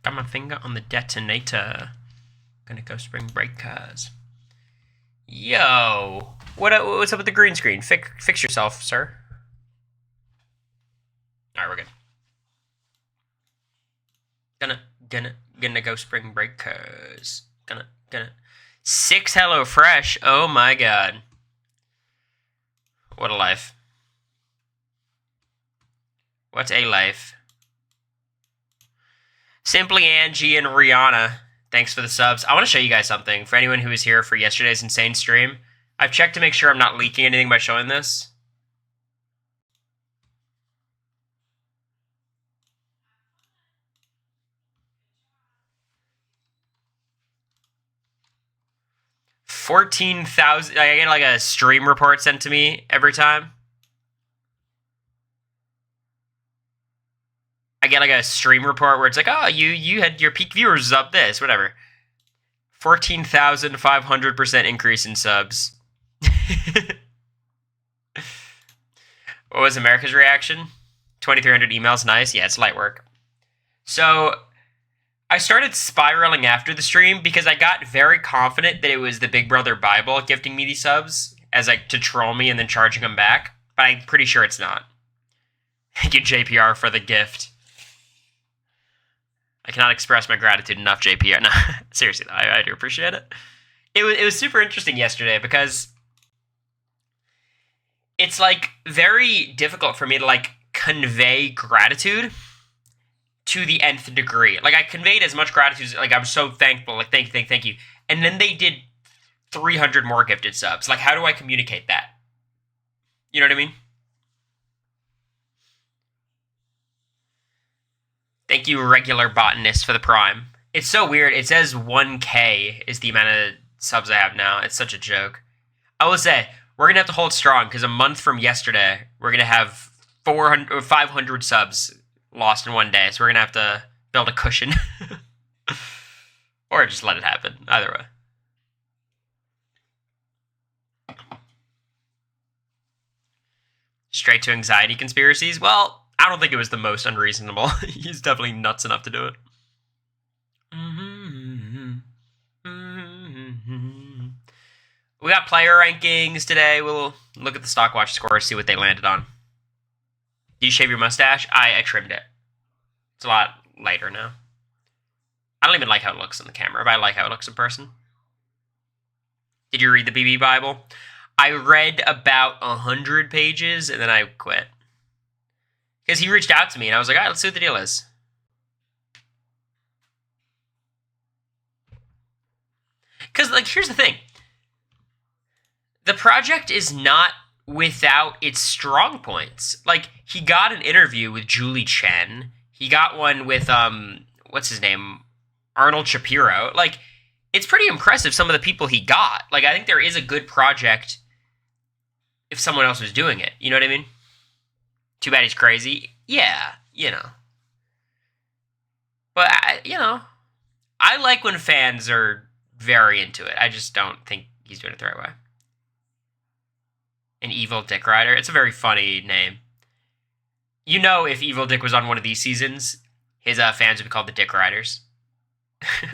Got my finger on the detonator. Gonna go spring breakers. Yo, what's up with the green screen? Fix yourself, sir. All right, we're good. Gonna go spring breakers. Gonna 6 HelloFresh. Oh my god, what a life. What's a life? Simply Angie and Rihanna, thanks for the subs. I want to show you guys something. For anyone who was here for yesterday's insane stream, I've checked to make sure I'm not leaking anything by showing this. $14,000. I get like a stream report sent to me every time. I get like a stream report where it's like, oh, you had your peak viewers up this, whatever. 14,500% increase in subs. What was America's reaction? 2,300 emails, nice. Yeah, it's light work. So I started spiraling after the stream because I got very confident that it was the Big Brother Bible gifting me these subs as like to troll me and then charging them back. But I'm pretty sure it's not. Thank you, JPR, for the gift. I cannot express my gratitude enough, JPR. No, seriously, though, I do appreciate it. It was super interesting yesterday because it's like very difficult for me to like convey gratitude to the nth degree. Like I conveyed as much gratitude, like I'm so thankful, like thank you. And then they did 300 more gifted subs. Like how do I communicate that? You know what I mean? Thank you, regular botanist, for the prime. It's so weird. It says 1K is the amount of subs I have now. It's such a joke. I will say, we're going to have to hold strong because a month from yesterday, we're going to have 400 or 500 subs lost in one day. So we're going to have to build a cushion. Or just let it happen. Either way. Straight to anxiety conspiracies? Well, I don't think it was the most unreasonable. He's definitely nuts enough to do it. We got player rankings today. We'll look at the Stockwatch scores, see what they landed on. Did you shave your mustache? I trimmed it. It's a lot lighter now. I don't even like how it looks on the camera, but I like how it looks in person. Did you read the BB Bible? I read about 100 pages, and then I quit. Because he reached out to me, and I was like, all right, let's see what the deal is. Because, like, here's the thing. The project is not without its strong points. Like, he got an interview with Julie Chen. He got one with, what's his name? Arnold Shapiro. Like, it's pretty impressive, some of the people he got. Like, I think there is a good project if someone else was doing it. You know what I mean? Too bad he's crazy. Yeah, you know. But, I like when fans are very into it. I just don't think he's doing it the right way. An Evil Dick Rider. It's a very funny name. You know, if Evil Dick was on one of these seasons, his fans would be called the Dick Riders.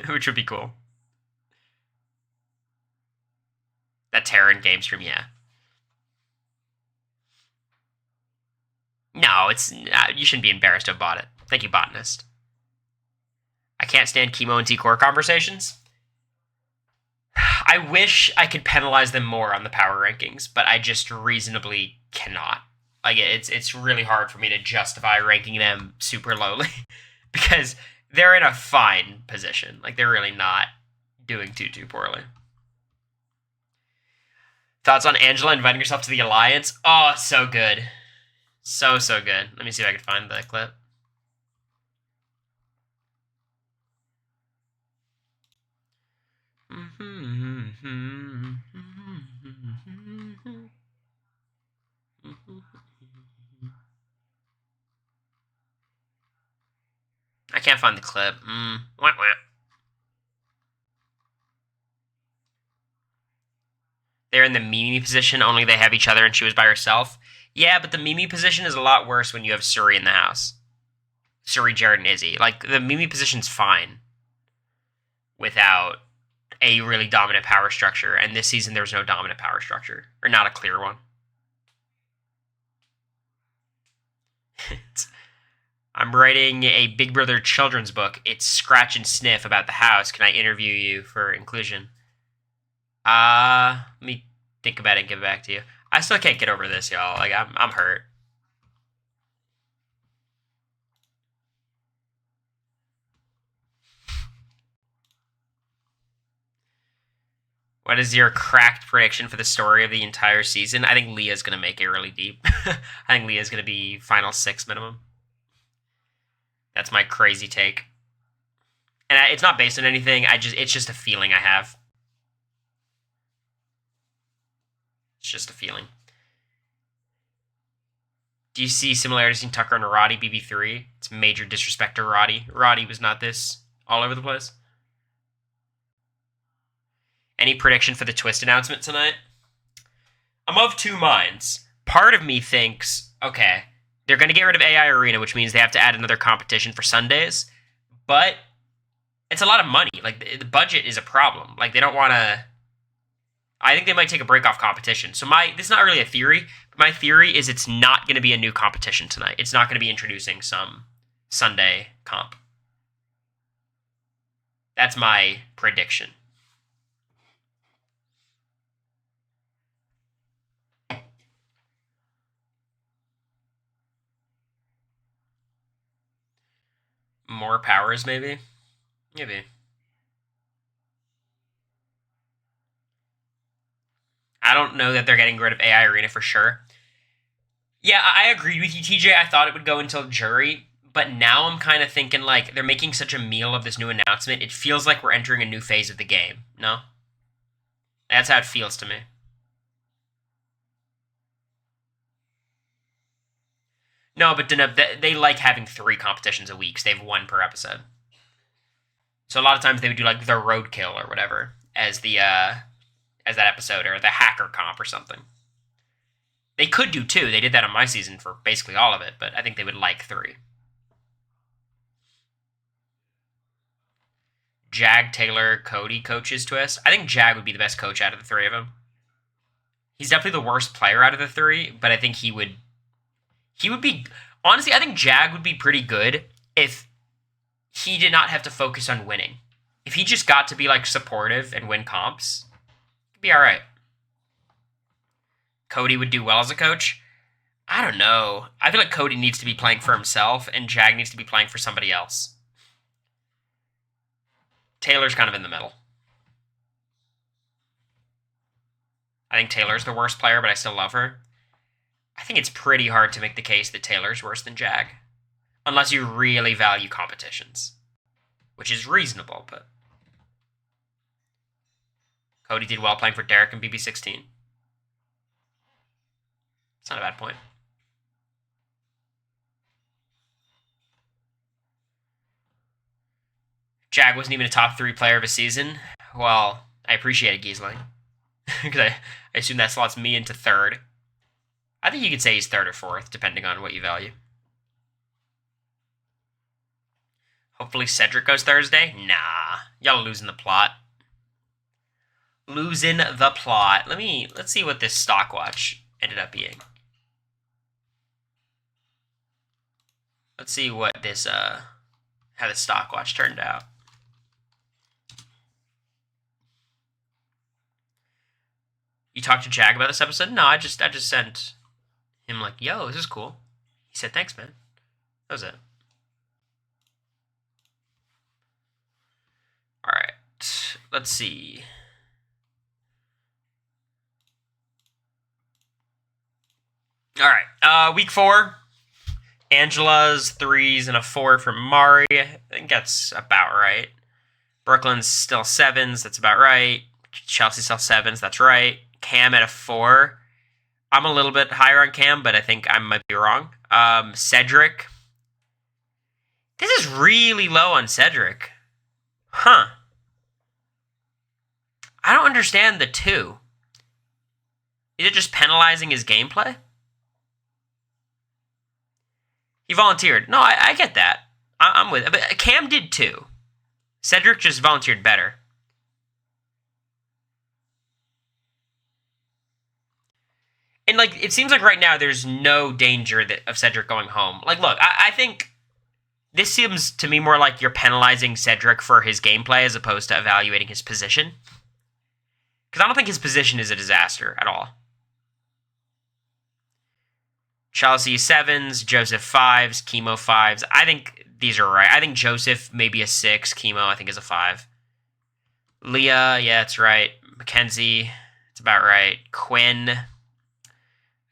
Which would be cool. That Terran game stream, yeah. No, it's you shouldn't be embarrassed to have bought it. Thank you, botanist. I can't stand chemo and T-core conversations. I wish I could penalize them more on the power rankings, but I just reasonably cannot. Like it's really hard for me to justify ranking them super lowly because they're in a fine position. Like they're really not doing too poorly. Thoughts on Angela inviting herself to the Alliance? Oh, so good. So good. Let me see if I can find the clip. I can't find the clip. Wah, wah. They're in the Mimi position, only they have each other and she was by herself. Yeah, but the Mimi position is a lot worse when you have Suri in the house. Suri, Jared, and Izzy. Like, the Mimi position's fine without a really dominant power structure, and this season there was no dominant power structure, or not a clear one. I'm writing a Big Brother children's book. It's Scratch and Sniff about the house. Can I interview you for inclusion? Let me think about it and get back to you. I still can't get over this, y'all. Like, I'm hurt. What is your cracked prediction for the story of the entire season? I think Leah's going to make it really deep. I think Leah's going to be final 6 minimum. That's my crazy take. And it's not based on anything. It's just a feeling I have. It's just a feeling. Do you see similarities in Tucker and Roddy BB3? It's major disrespect to Roddy. Roddy was not this all over the place. Any prediction for the twist announcement tonight? I'm of two minds. Part of me thinks, okay, they're going to get rid of AI Arena, which means they have to add another competition for Sundays. But it's a lot of money. Like, the budget is a problem. Like, they don't want to... I think they might take a break off competition. So this is not really a theory, but my theory is it's not going to be a new competition tonight. It's not going to be introducing some Sunday comp. That's my prediction. More powers, maybe? Maybe. I don't know that they're getting rid of AI Arena for sure. Yeah, I agreed with you, TJ. I thought it would go until jury, but now I'm kind of thinking, like, they're making such a meal of this new announcement. It feels like we're entering a new phase of the game, no? That's how it feels to me. No, but they like having 3 competitions a week, so they have 1 per episode. So a lot of times they would do, like, the roadkill or whatever as that episode, or the hacker comp or something. They could do 2. They did that on my season for basically all of it, but I think they would like 3. Jag, Taylor, Cody coaches twist. I think Jag would be the best coach out of the 3 of them. He's definitely the worst player out of the 3, but I think he would be... Honestly, I think Jag would be pretty good if he did not have to focus on winning. If he just got to be, like, supportive and win comps, he'd be alright. Cody would do well as a coach? I don't know. I feel like Cody needs to be playing for himself, and Jag needs to be playing for somebody else. Taylor's kind of in the middle. I think Taylor's the worst player, but I still love her. I think it's pretty hard to make the case that Taylor's worse than Jag. Unless you really value competitions. Which is reasonable, but... Cody did well playing for Derek and BB16. It's not a bad point. Jag wasn't even a top 3 player of a season. Well, I appreciate it, Giesling. Because I assume that slots me into 3rd. I think you could say he's 3rd or 4th, depending on what you value. Hopefully Cedric goes Thursday? Nah. Y'all losing the plot. Losing the plot. Let's see what this stock watch ended up being. Let's see what this, how the stock watch turned out. You talked to Jag about this episode? No, I just sent him like, yo, this is cool. He said, thanks, man. That was it. Alright. Let's see. Alright. Week 4. Angela's 3s and a 4 from Mari. I think that's about right. Brooklyn's still 7s. That's about right. Chelsea still 7s. That's right. Cam at a 4. I'm a little bit higher on Cam, but I think I might be wrong. Cedric. This is really low on Cedric. Huh. I don't understand the 2. Is it just penalizing his gameplay? He volunteered. No, I get that. I'm with it. But Cam did too. Cedric just volunteered better. And, like, it seems like right now there's no danger of Cedric going home. Like, look, I think this seems to me more like you're penalizing Cedric for his gameplay as opposed to evaluating his position. Because I don't think his position is a disaster at all. Chelsea 7s, Joseph 5s, Chemo 5s. I think these are right. I think Joseph maybe a 6, Chemo I think is a 5. Leah, yeah, that's right. Mackenzie, it's about right. Quinn, I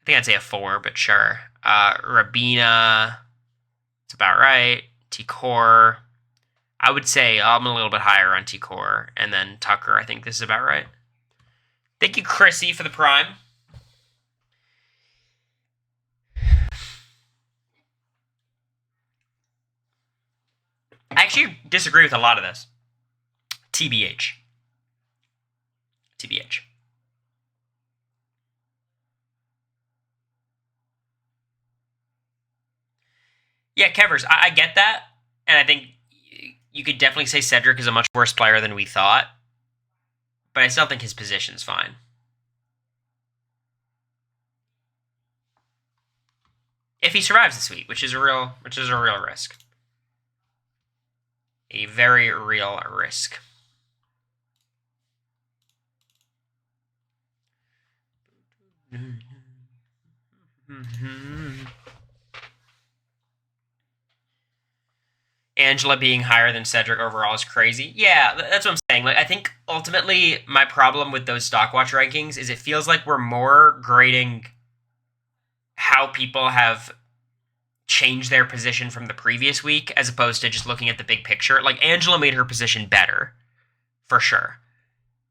think I'd say a 4, but sure. Rabina, it's about right. T-Core, I would say I'm a little bit higher on T-Core. And then Tucker, I think this is about right. Thank you, Chrissy, for the Prime. I actually disagree with a lot of this. TBH. TBH. Yeah, Kevers, I get that. And I think you could definitely say Cedric is a much worse player than we thought. But I still think his position's fine. If he survives the sweep, which is a real risk. A very real risk. Angela being higher than Cedric overall is crazy. Yeah, that's what I'm saying. Like, I think ultimately my problem with those Stockwatch rankings is it feels like we're more grading how people have changed their position from the previous week as opposed to just looking at the big picture. Like, Angela made her position better, for sure.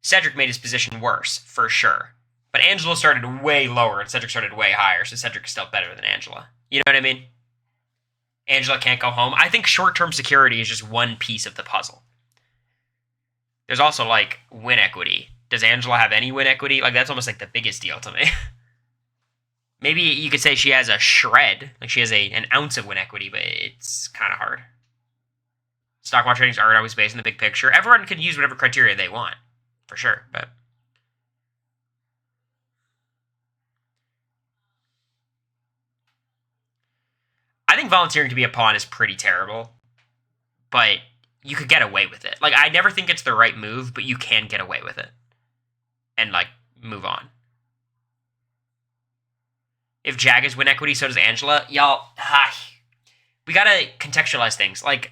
Cedric made his position worse, for sure. But Angela started way lower and Cedric started way higher, so Cedric is still better than Angela. You know what I mean? Angela can't go home. I think short-term security is just one piece of the puzzle. There's also, like, win equity. Does Angela have any win equity? Like, that's almost like the biggest deal to me. Maybe you could say she has a shred. Like, she has an ounce of win equity, but it's kind of hard. Stockwatch ratings aren't always based on the big picture. Everyone can use whatever criteria they want, for sure, but... I think volunteering to be a pawn is pretty terrible, but you could get away with it. Like, I never think it's the right move, but you can get away with it. And, like, move on. If Jag has win equity, so does Angela. Y'all, we gotta contextualize things. Like,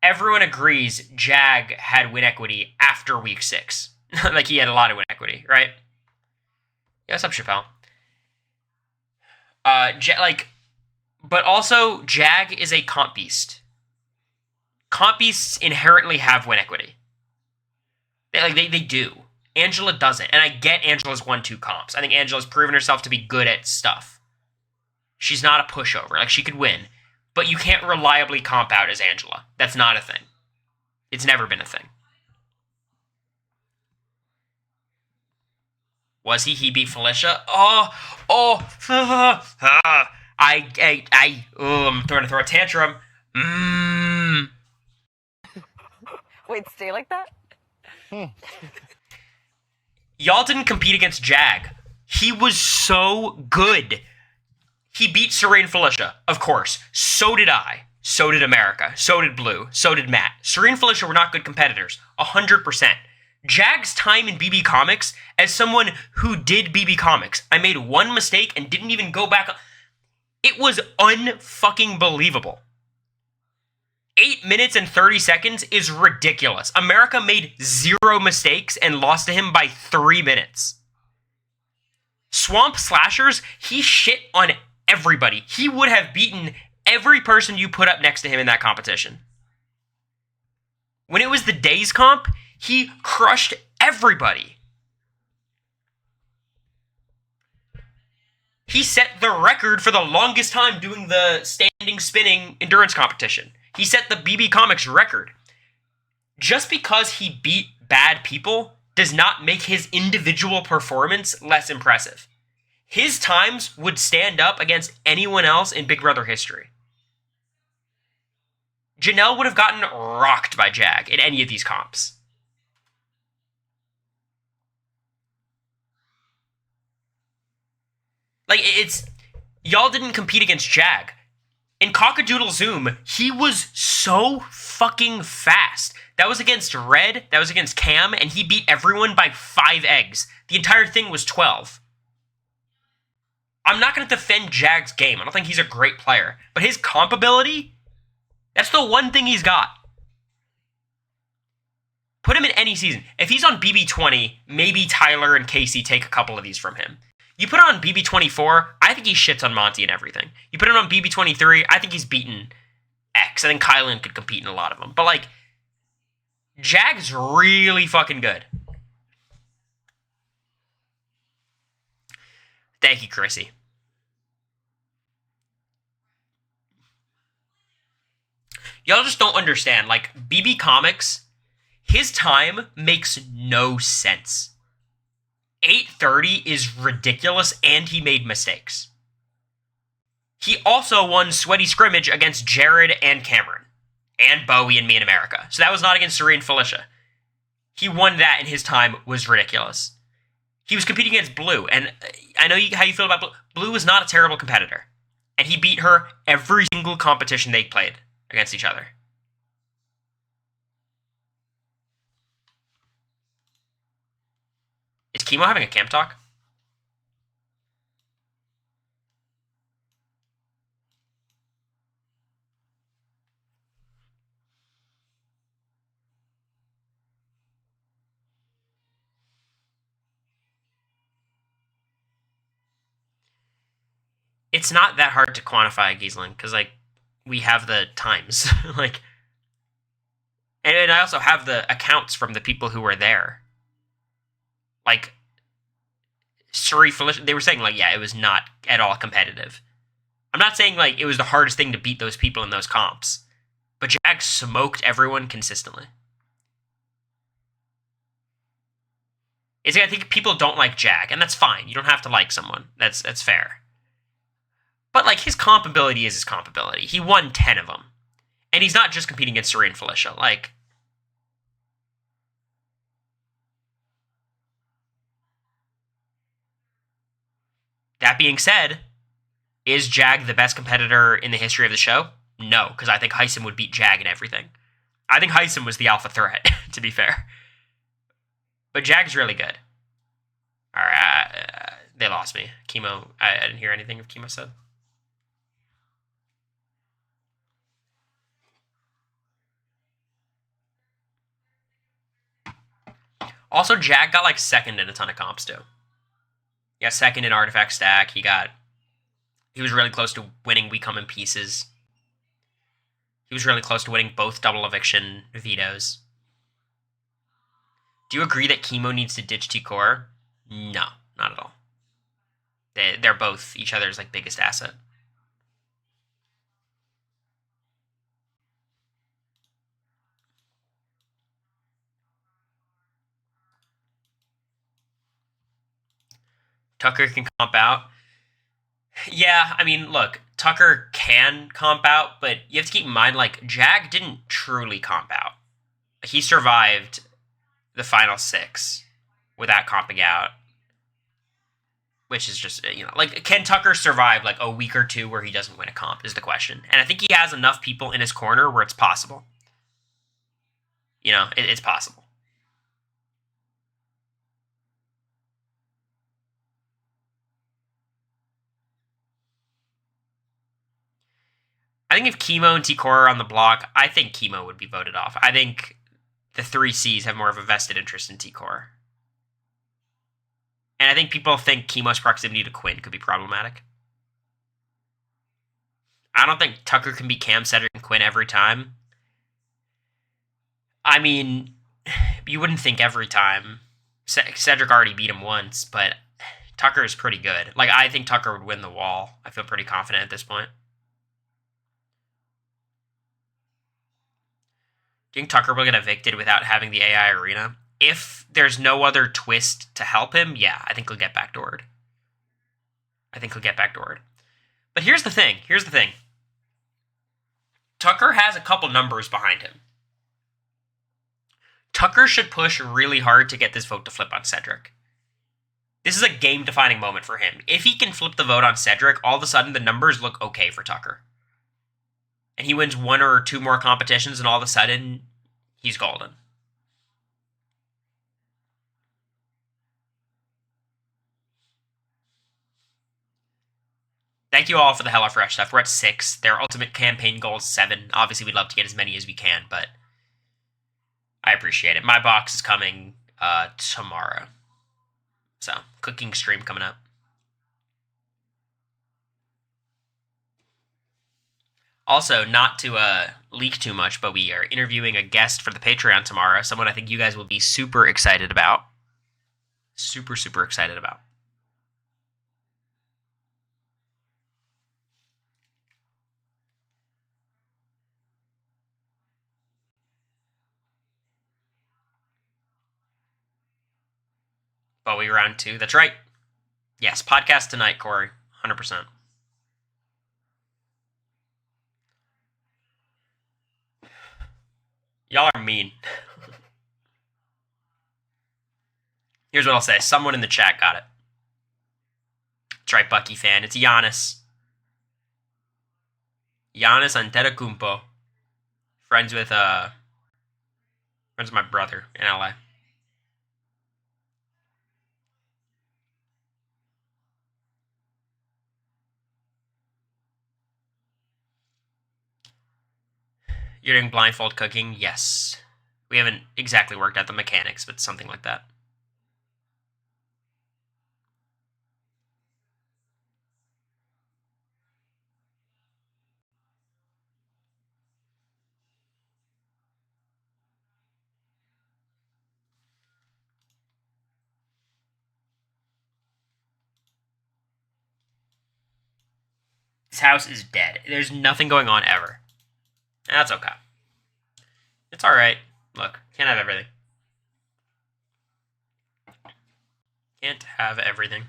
everyone agrees Jag had win equity after week 6. Like, he had a lot of win equity, right? Yeah, what's up, Chappelle? But also, Jag is a comp beast. Comp beasts inherently have win equity. They do. Angela doesn't. And I get Angela's 1-2 comps. I think Angela's proven herself to be good at stuff. She's not a pushover. Like, she could win. But you can't reliably comp out as Angela. That's not a thing. It's never been a thing. Was he? He beat Felicia? I'm trying to throw a tantrum. Wait, stay like that? Y'all didn't compete against Jag. He was so good. He beat Serene Felicia, of course. So did I. So did America. So did Blue. So did Matt. Serene and Felicia were not good competitors. 100%. Jag's time in BB Comics, as someone who did BB Comics, I made one mistake and didn't even go back. It was unfucking believable. 8 minutes and 30 seconds is ridiculous. America made 0 mistakes and lost to him by 3 minutes. Swamp Slashers, he shit on everybody. He would have beaten every person you put up next to him in that competition. When it was the Days comp, he crushed everybody. He set the record for the longest time doing the standing spinning endurance competition. He set the BB Comics record. Just because he beat bad people does not make his individual performance less impressive. His times would stand up against anyone else in Big Brother history. Janelle would have gotten rocked by Jag in any of these comps. Like, it's... Y'all didn't compete against Jag. In Cockadoodle Zoom, he was so fucking fast. That was against Red, that was against Cam, and he beat everyone by 5 eggs. The entire thing was 12. I'm not going to defend Jag's game. I don't think he's a great player. But his comp ability, that's the one thing he's got. Put him in any season. If he's on BB20, maybe Tyler and Casey take a couple of these from him. You put him on BB24, I think he shits on Monty and everything. You put him on BB23, I think he's beaten X. I think Kylan could compete in a lot of them. But, like, Jag's really fucking good. Thank you, Chrissy. Y'all just don't understand. Like, BB Comics, his time makes no sense. 8:30 is ridiculous, and he made mistakes. He also won Sweaty Scrimmage against Jared and Cameron, and Bowie and Me in America. So that was not against Serene Felicia. He won that, and his time was ridiculous. He was competing against Blue, and I know how you feel about Blue. Blue is not a terrible competitor, and he beat her every single competition they played against each other. Is Chemo having a camp talk? It's not that hard to quantify Giesling, because, like, we have the times. Like, and I also have the accounts from the people who were there. Like, Surrey Felicia, they were saying, like, yeah, it was not at all competitive. I'm not saying, like, it was the hardest thing to beat those people in those comps, but Jag smoked everyone consistently. It's like, I think people don't like Jag, and that's fine. You don't have to like someone. That's fair. But, like, his comp ability is his comp ability. He won 10 of them. And he's not just competing against Surrey and Felicia. Like, that being said, is Jag the best competitor in the history of the show? No, because I think Heisen would beat Jag in everything. I think Heisen was the alpha threat, to be fair. But Jag's really good. Alright, they lost me. Chemo, I didn't hear anything of Chemo said. Also, Jag got, like, second in a ton of comps, too. He got second in Artifact Stack. He was really close to winning We Come in Pieces. He was really close to winning both double eviction vetoes. Do you agree that Chemo needs to ditch T-Core? No, not at all. They're both each other's, like, biggest asset. Tucker can comp out. Yeah, I mean, look, Tucker can comp out, but you have to keep in mind, like, Jag didn't truly comp out. He survived the final 6 without comping out, which is just, you know, like, can Tucker survive, like, a week or 2 where he doesn't win a comp is the question. And I think he has enough people in his corner where it's possible. You know, it's possible. I think if Chemo and T-Core are on the block, I think Chemo would be voted off. I think the 3 Cs have more of a vested interest in T-Core. And I think people think Chemo's proximity to Quinn could be problematic. I don't think Tucker can beat Cam, Cedric, and Quinn every time. I mean, you wouldn't think every time. Cedric already beat him once, but Tucker is pretty good. Like, I think Tucker would win the wall. I feel pretty confident at this point. Do you think Tucker will get evicted without having the AI arena? If there's no other twist to help him, yeah, I think he'll get backdoored. But here's the thing. Tucker has a couple numbers behind him. Tucker should push really hard to get this vote to flip on Cedric. This is a game-defining moment for him. If he can flip the vote on Cedric, all of a sudden the numbers look okay for Tucker. And he wins one or two more competitions, and all of a sudden, he's golden. Thank you all for the HelloFresh stuff. We're at 6. Their ultimate campaign goal is 7. Obviously, we'd love to get as many as we can, but I appreciate it. My box is coming tomorrow. So, cooking stream coming up. Also, not to leak too much, but we are interviewing a guest for the Patreon tomorrow. Someone I think you guys will be super excited about. Super, super excited about. Bowie round 2. That's right. Yes, podcast tonight, Cory. 100%. Y'all are mean. Here's what I'll say. Someone in the chat got it. That's right, Bucky fan. It's Giannis. Giannis Antetokounmpo. Friends with my brother in LA. You're doing blindfold cooking? Yes. We haven't exactly worked out the mechanics, but something like that. This house is dead. There's nothing going on ever. That's okay. It's alright. Look, can't have everything. Can't have everything.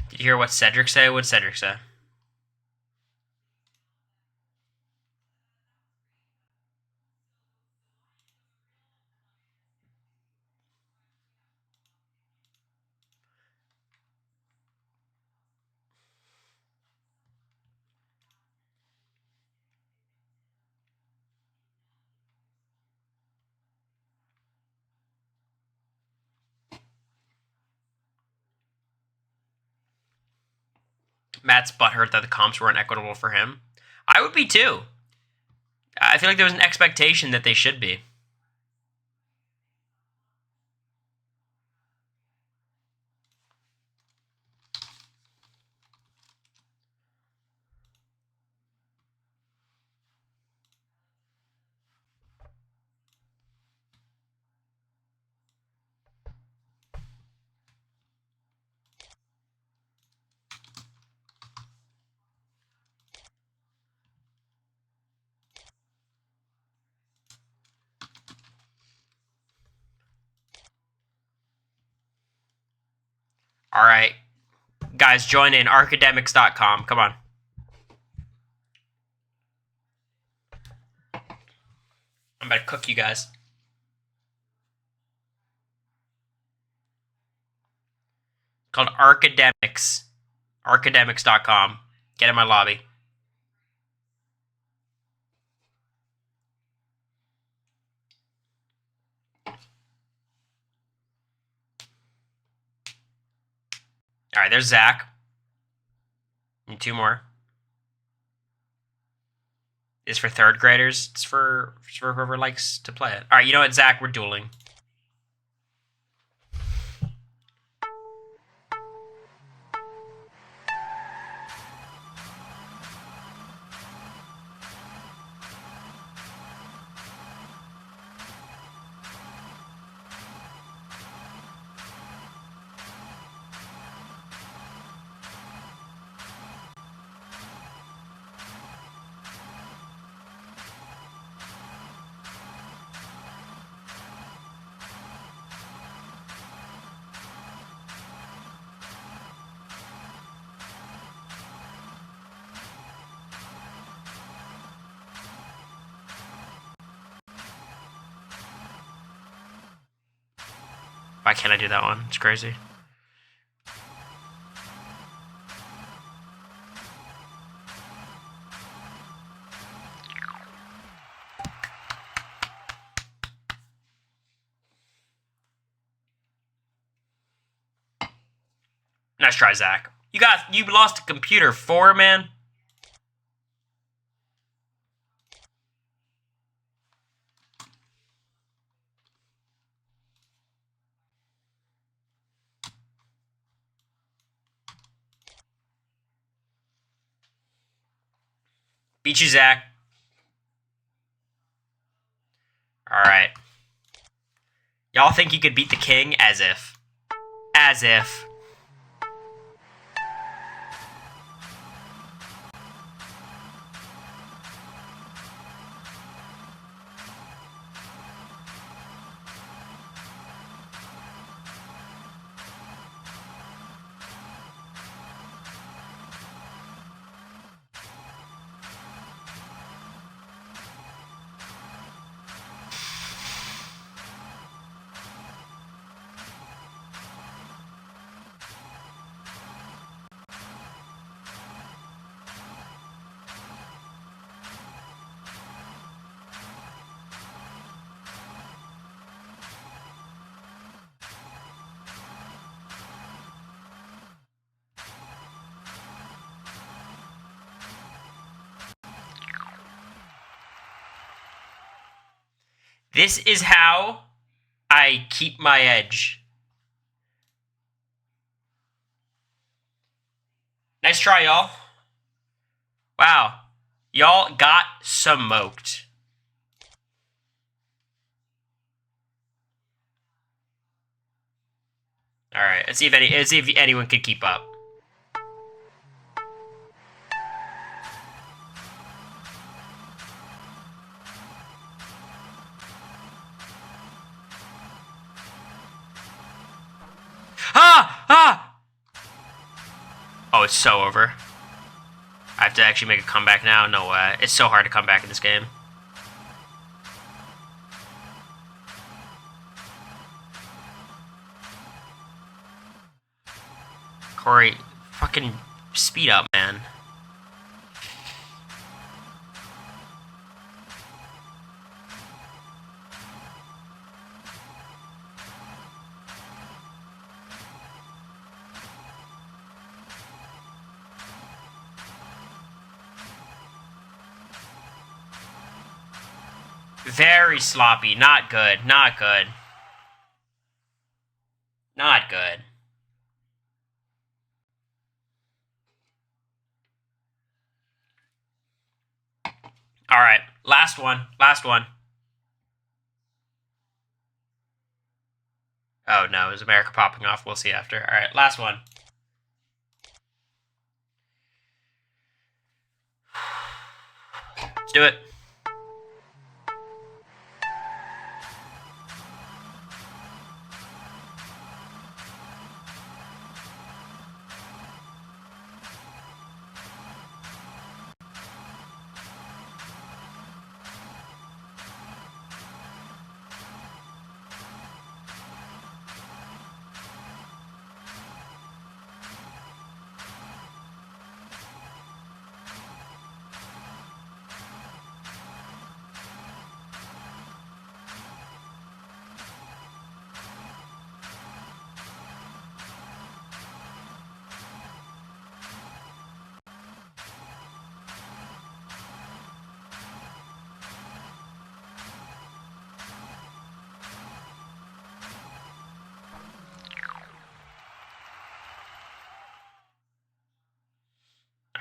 Did you hear what Cedric say? What did Cedric say? Matt's butthurt that the comps weren't equitable for him. I would be too. I feel like there was an expectation that they should be. All right. Guys, join in. Archidemics.com. Come on. I'm about to cook you guys. Called Archidemics. Archidemics.com. Get in my lobby. All right, there's Zach. Need 2 more. It's for 3rd graders. It's for whoever likes to play it. All right, you know what, Zach? We're dueling. Why can't I do that one? It's crazy. Nice try, Zach. You lost a computer 4, man. Beat you, Zach. Alright. Y'all think you could beat the king? As if. As if. This is how I keep my edge. Nice try, y'all. Wow. Y'all got smoked. Alright, let's see if anyone could keep up. Oh, it's so over. I have to actually make a comeback now? No way. It's so hard to come back in this game. Cory, fucking speed up, man. Very sloppy. Not good. Not good. Not good. Alright. Last one. Last one. Oh, no. Is America popping off? We'll see after. Alright. Last one. Let's do it.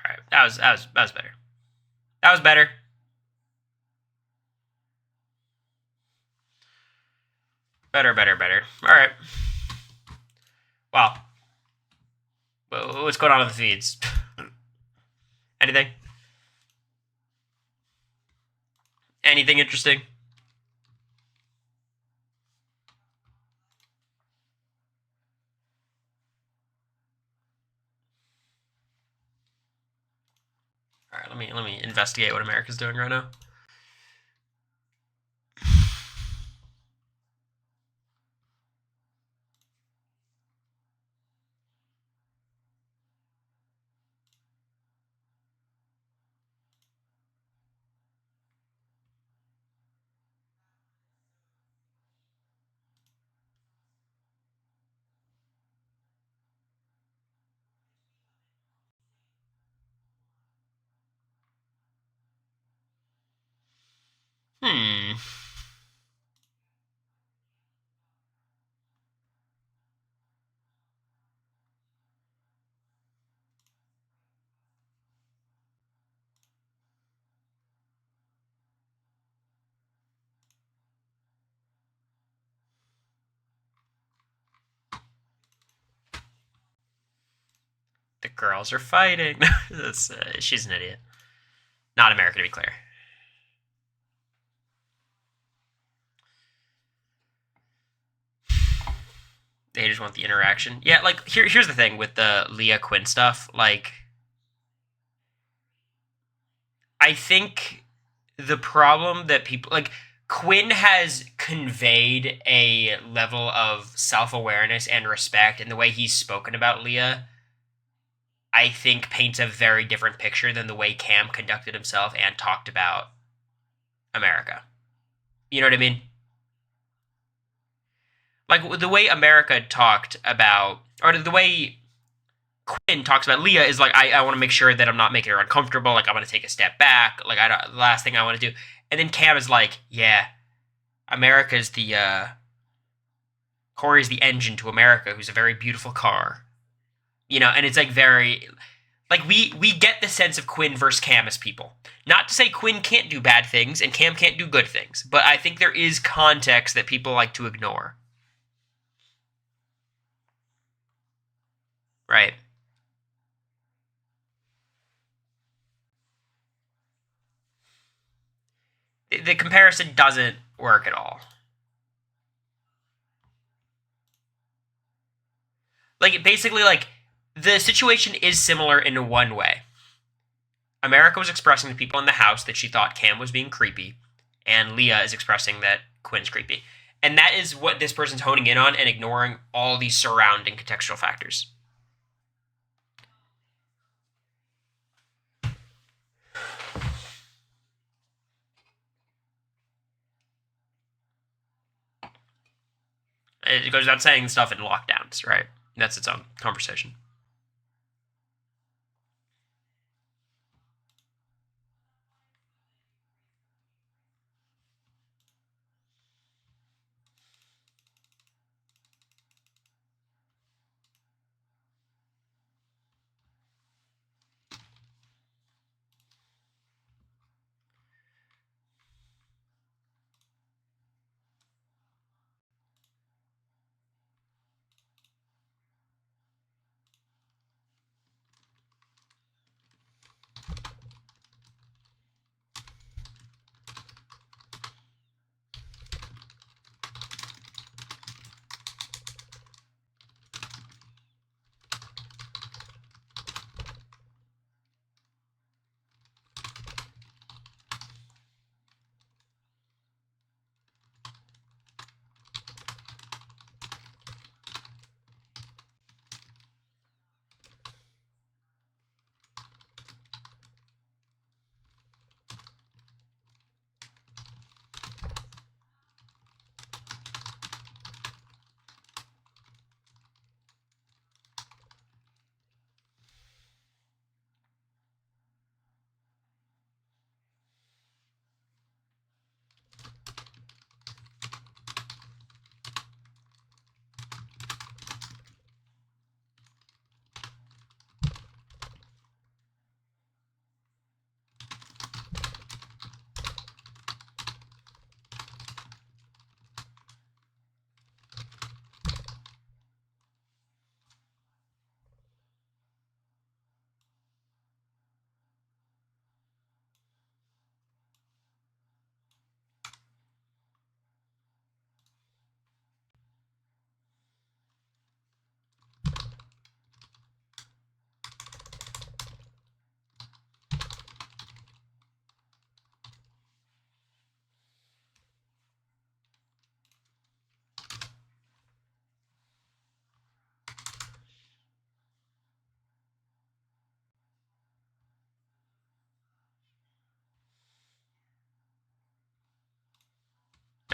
Alright. That was better. That was better. Better. Alright. Wow. What's going on with the feeds? Anything? Anything interesting? Alright, let me investigate what America's doing right now. The girls are fighting. She's an idiot. Not America, to be clear. They just want the interaction. Yeah, like here's the thing with the Leah Quinn stuff. Like, I think the problem that people like Quinn has conveyed a level of self-awareness and respect in the way he's spoken about Leah. I think paints a very different picture than the way Cam conducted himself and talked about America. You know what I mean? Like the way America talked about, or the way Quinn talks about Leah is like, I want to make sure that I'm not making her uncomfortable. Like, I'm going to take a step back. Like, the last thing I want to do. And then Cam is like, yeah, America's the, Cory's the engine to America, who's a very beautiful car. You know, and it's like very, like we get the sense of Quinn versus Cam as people. Not to say Quinn can't do bad things and Cam can't do good things, but I think there is context that people like to ignore. Right. The comparison doesn't work at all. Like, basically, like, the situation is similar in one way. America was expressing to people in the house that she thought Cam was being creepy, and Leah is expressing that Quinn's creepy. And that is what this person's honing in on and ignoring all these surrounding contextual factors. It goes without saying stuff in lockdowns, right? That's its own conversation.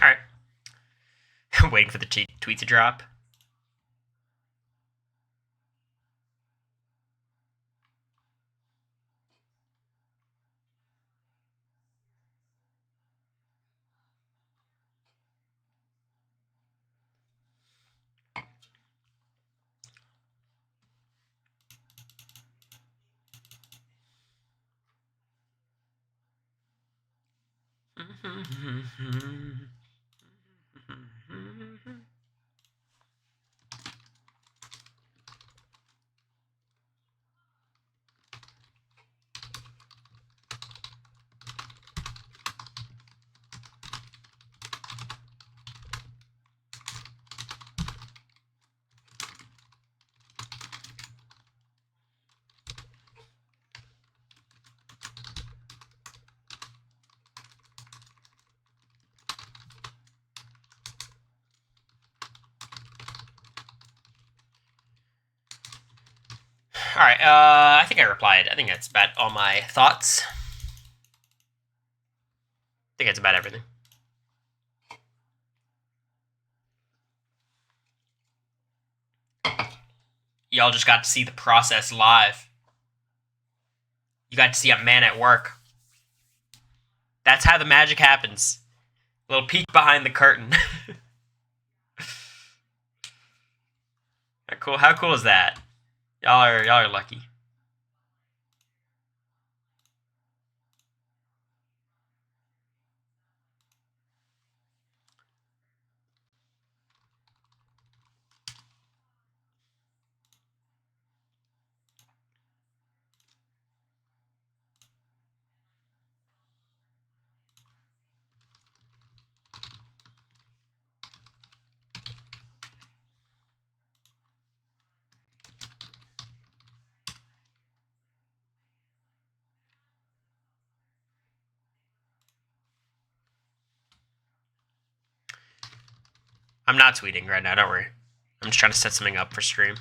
All right. Waiting for the tweet to drop. All right, I think I replied. I think that's about all my thoughts. I think that's about everything. Y'all just got to see the process live. You got to see a man at work. That's how the magic happens. A little peek behind the curtain. Cool. How cool is that? Y'all are lucky. I'm not tweeting right now, don't worry. I'm just trying to set something up for stream.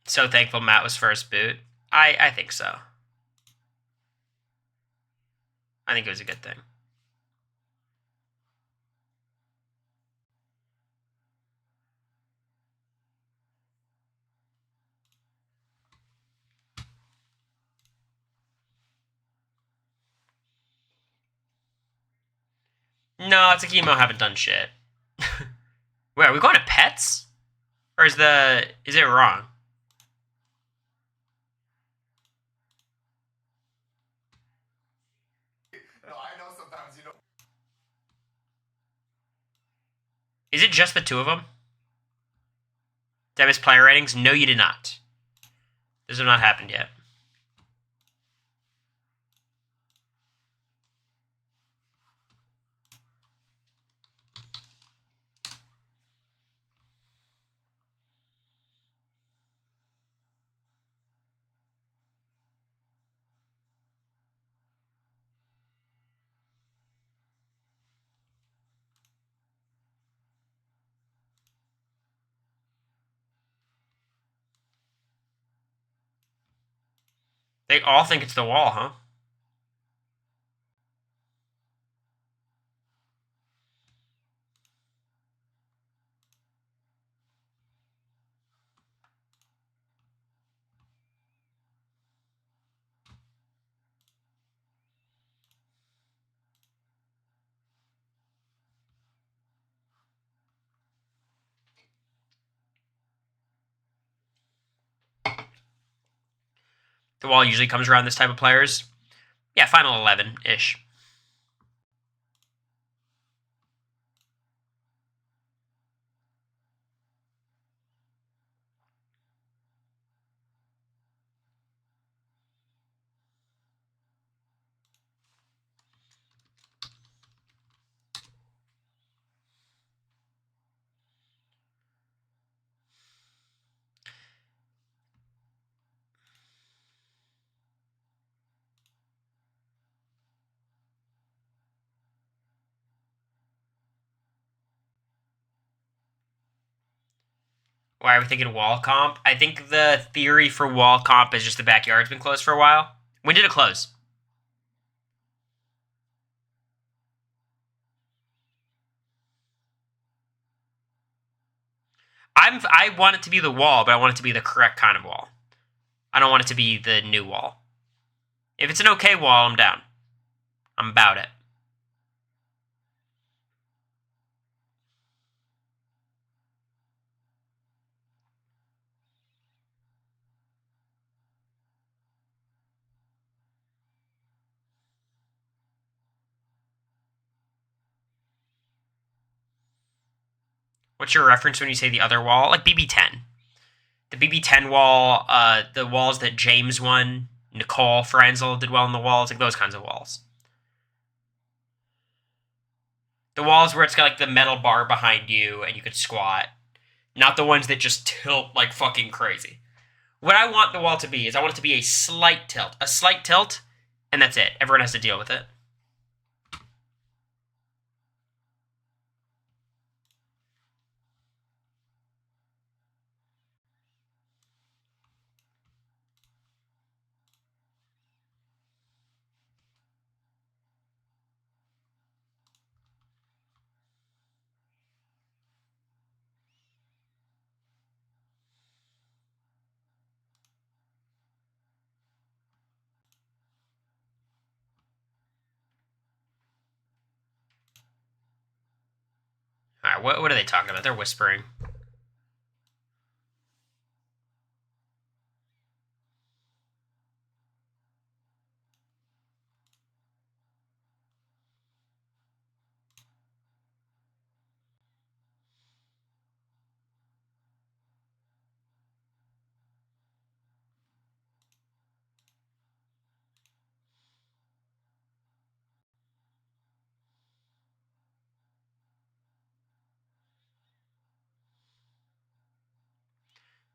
So thankful Matt was first boot. I think so. I think it was a good thing. No, it's a chemo. Haven't done shit. Wait, are we going to pets? Or is it wrong? No, I know sometimes you know. Is it just the two of them? Did I miss player ratings? No, you did not. Those have not happened yet. They all think it's the wall, huh? The wall usually comes around this type of players. Yeah, final 11-ish. Why are we thinking wall comp? I think the theory for wall comp is just the backyard's been closed for a while. When did it close? I want it to be the wall, but I want it to be the correct kind of wall. I don't want it to be the new wall. If it's an okay wall, I'm down. I'm about it. What's your reference when you say the other wall? Like BB10. The BB10 wall, the walls that James won, Nicole Franzel did well in the walls, like those kinds of walls. The walls where it's got like the metal bar behind you and you could squat. Not the ones that just tilt like fucking crazy. What I want the wall to be is I want it to be a slight tilt. A slight tilt, and that's it. Everyone has to deal with it. All right, what are they talking about? They're whispering.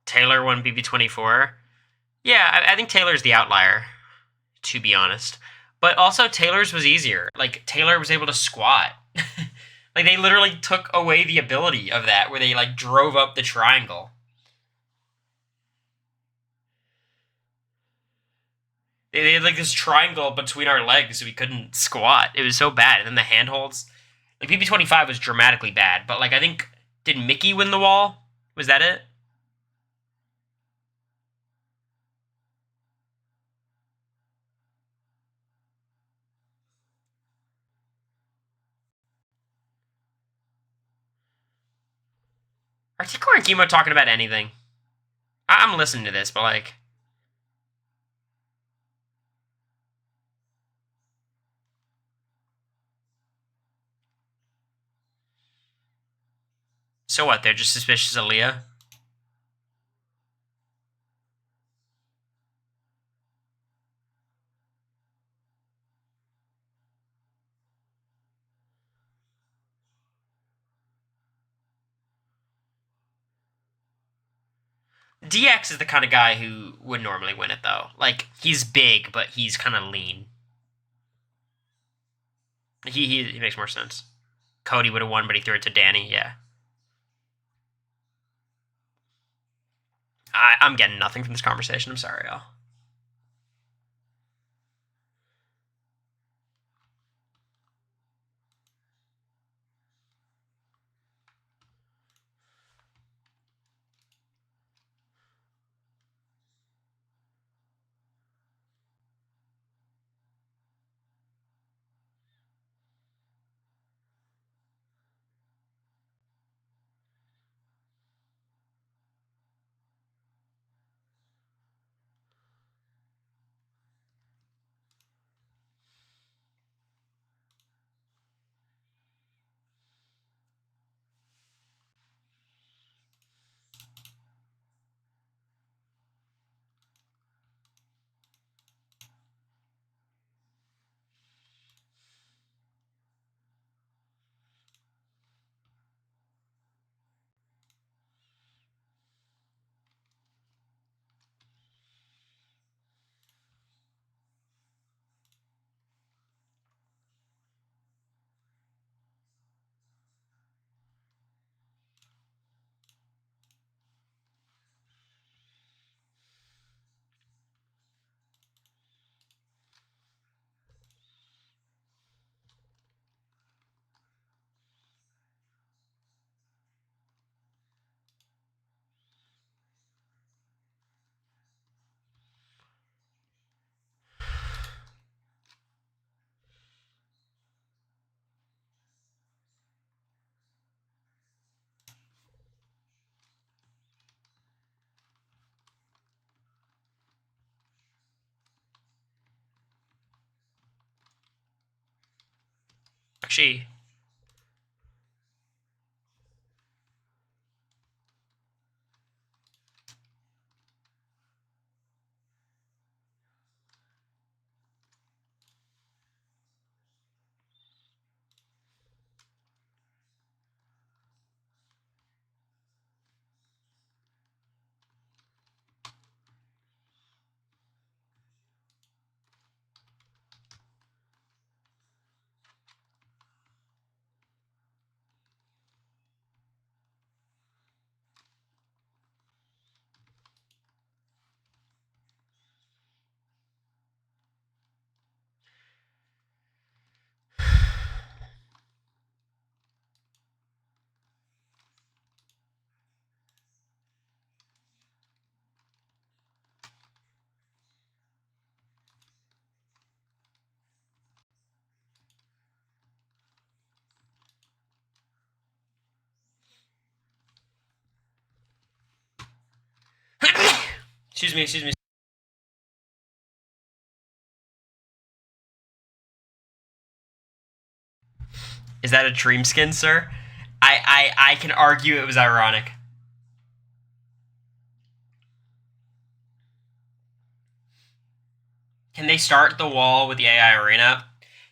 Taylor won BB24. Yeah, I think Taylor's the outlier, to be honest. But also, Taylor's was easier. Like, Taylor was able to squat. Like, they literally took away the ability of that, where they, like, drove up the triangle. They had, like, this triangle between our legs, so we couldn't squat. It was so bad. And then the handholds. Like, BB25 was dramatically bad, but, like, I think... Did Mickey win the wall? Was that it? Are Tikor and Kimo talking about anything? I'm listening to this, but, like... So what, they're just suspicious of Leah? DX is the kind of guy who would normally win it, though. Like, he's big, but he's kind of lean. He makes more sense. Cody would have won, but he threw it to Danny, yeah. I'm getting nothing from this conversation. I'm sorry, y'all. Actually, excuse me. Is that a dream skin, sir? I can argue it was ironic. Can they start the wall with the AI arena?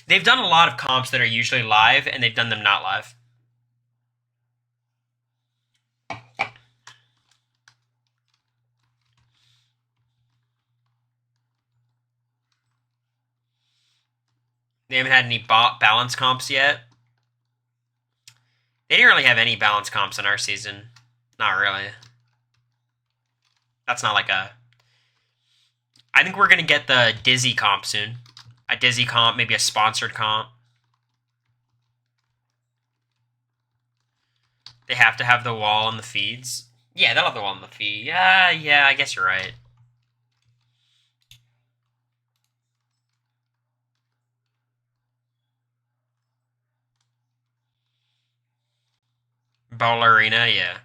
They've done a lot of comps that are usually live, and they've done them not live. They haven't had any balance comps yet. They didn't really have any balance comps in our season. Not really. That's not like a... I think we're going to get the Dizzy comp soon. A Dizzy comp, maybe a sponsored comp. They have to have the wall on the feeds. Yeah, they'll have the wall on the feed. Yeah, I guess you're right. Ballerina, yeah.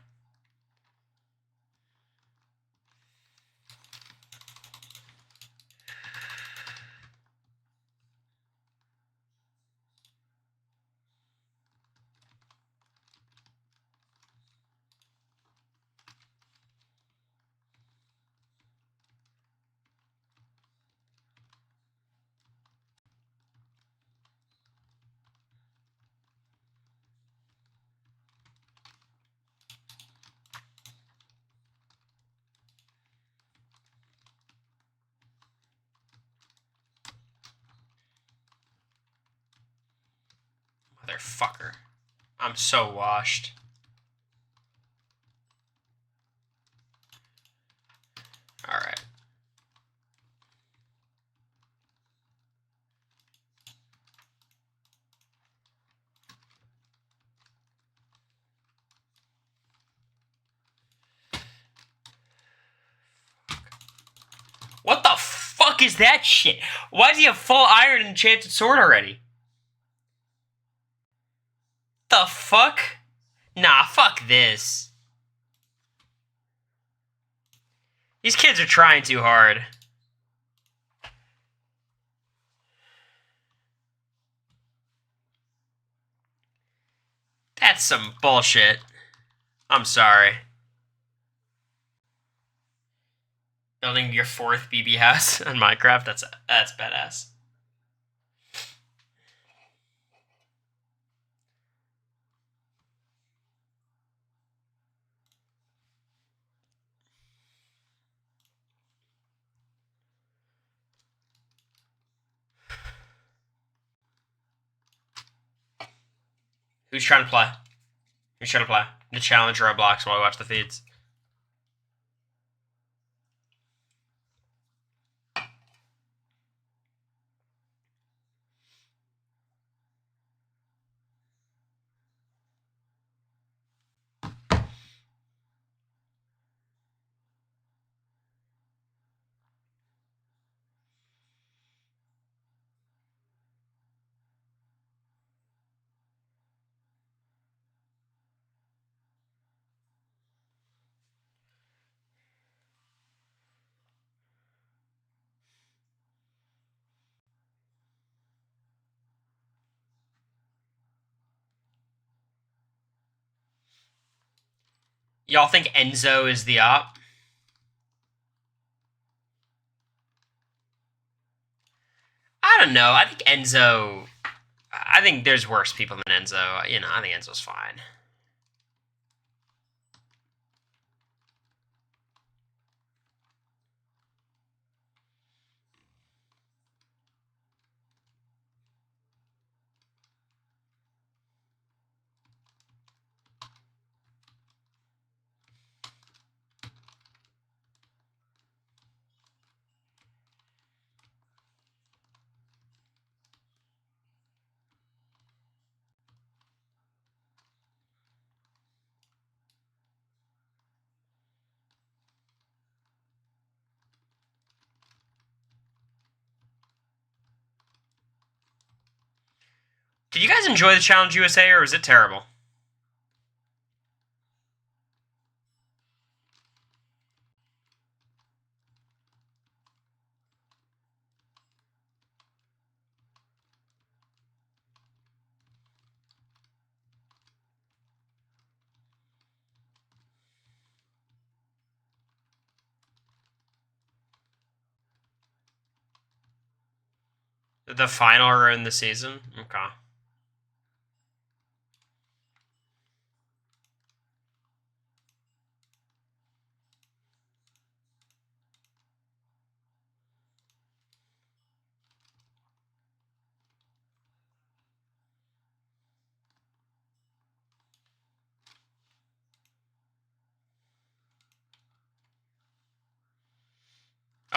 Motherfucker. I'm so washed. Alright. What the fuck is that shit? Why does he have full iron and enchanted sword already? The fuck? Nah, fuck this. These kids are trying too hard. That's some bullshit. I'm sorry. Building your 4th BB house on Minecraft, that's badass. Who's trying to play? Who's trying to play? The challenge Roblox while we watch the feeds. Y'all think Enzo is the op? I don't know. I think Enzo. I think there's worse people than Enzo. You know, I think Enzo's fine. Did you guys enjoy the Challenge USA, or was it terrible? The final or in the season? Okay.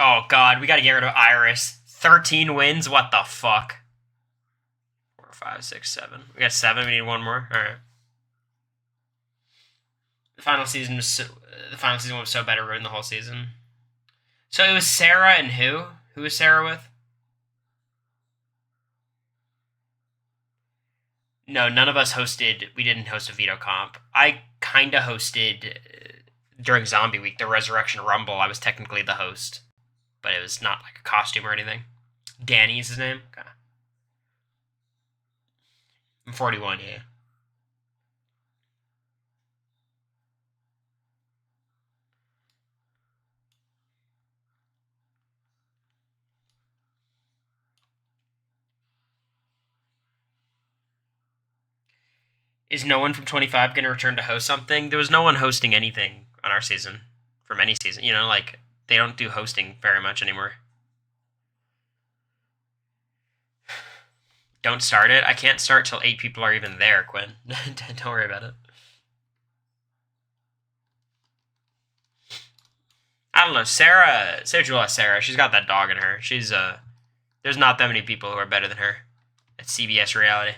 Oh god, we gotta get rid of Iris. 13 wins? What the fuck? 4, 5, 6, 7. We got 7, we need one more. Alright. The final season was so better ruined the whole season. So it was Sarah and who? Who was Sarah with? No, none of us hosted. We didn't host a veto comp. I kind of hosted during Zombie Week, the Resurrection Rumble. I was technically the host, but it was not like a costume or anything. Danny is his name. Okay. I'm 41. Yeah. Is no one from 25 going to return to host something? There was no one hosting anything on our season from any season. You know, like they don't do hosting very much anymore. Don't start it. I can't start till 8 people are even there, Quinn. Don't worry about it. I don't know. Sarah, say what you will about Sarah. She's got that dog in her. She's there's not that many people who are better than her at CBS reality.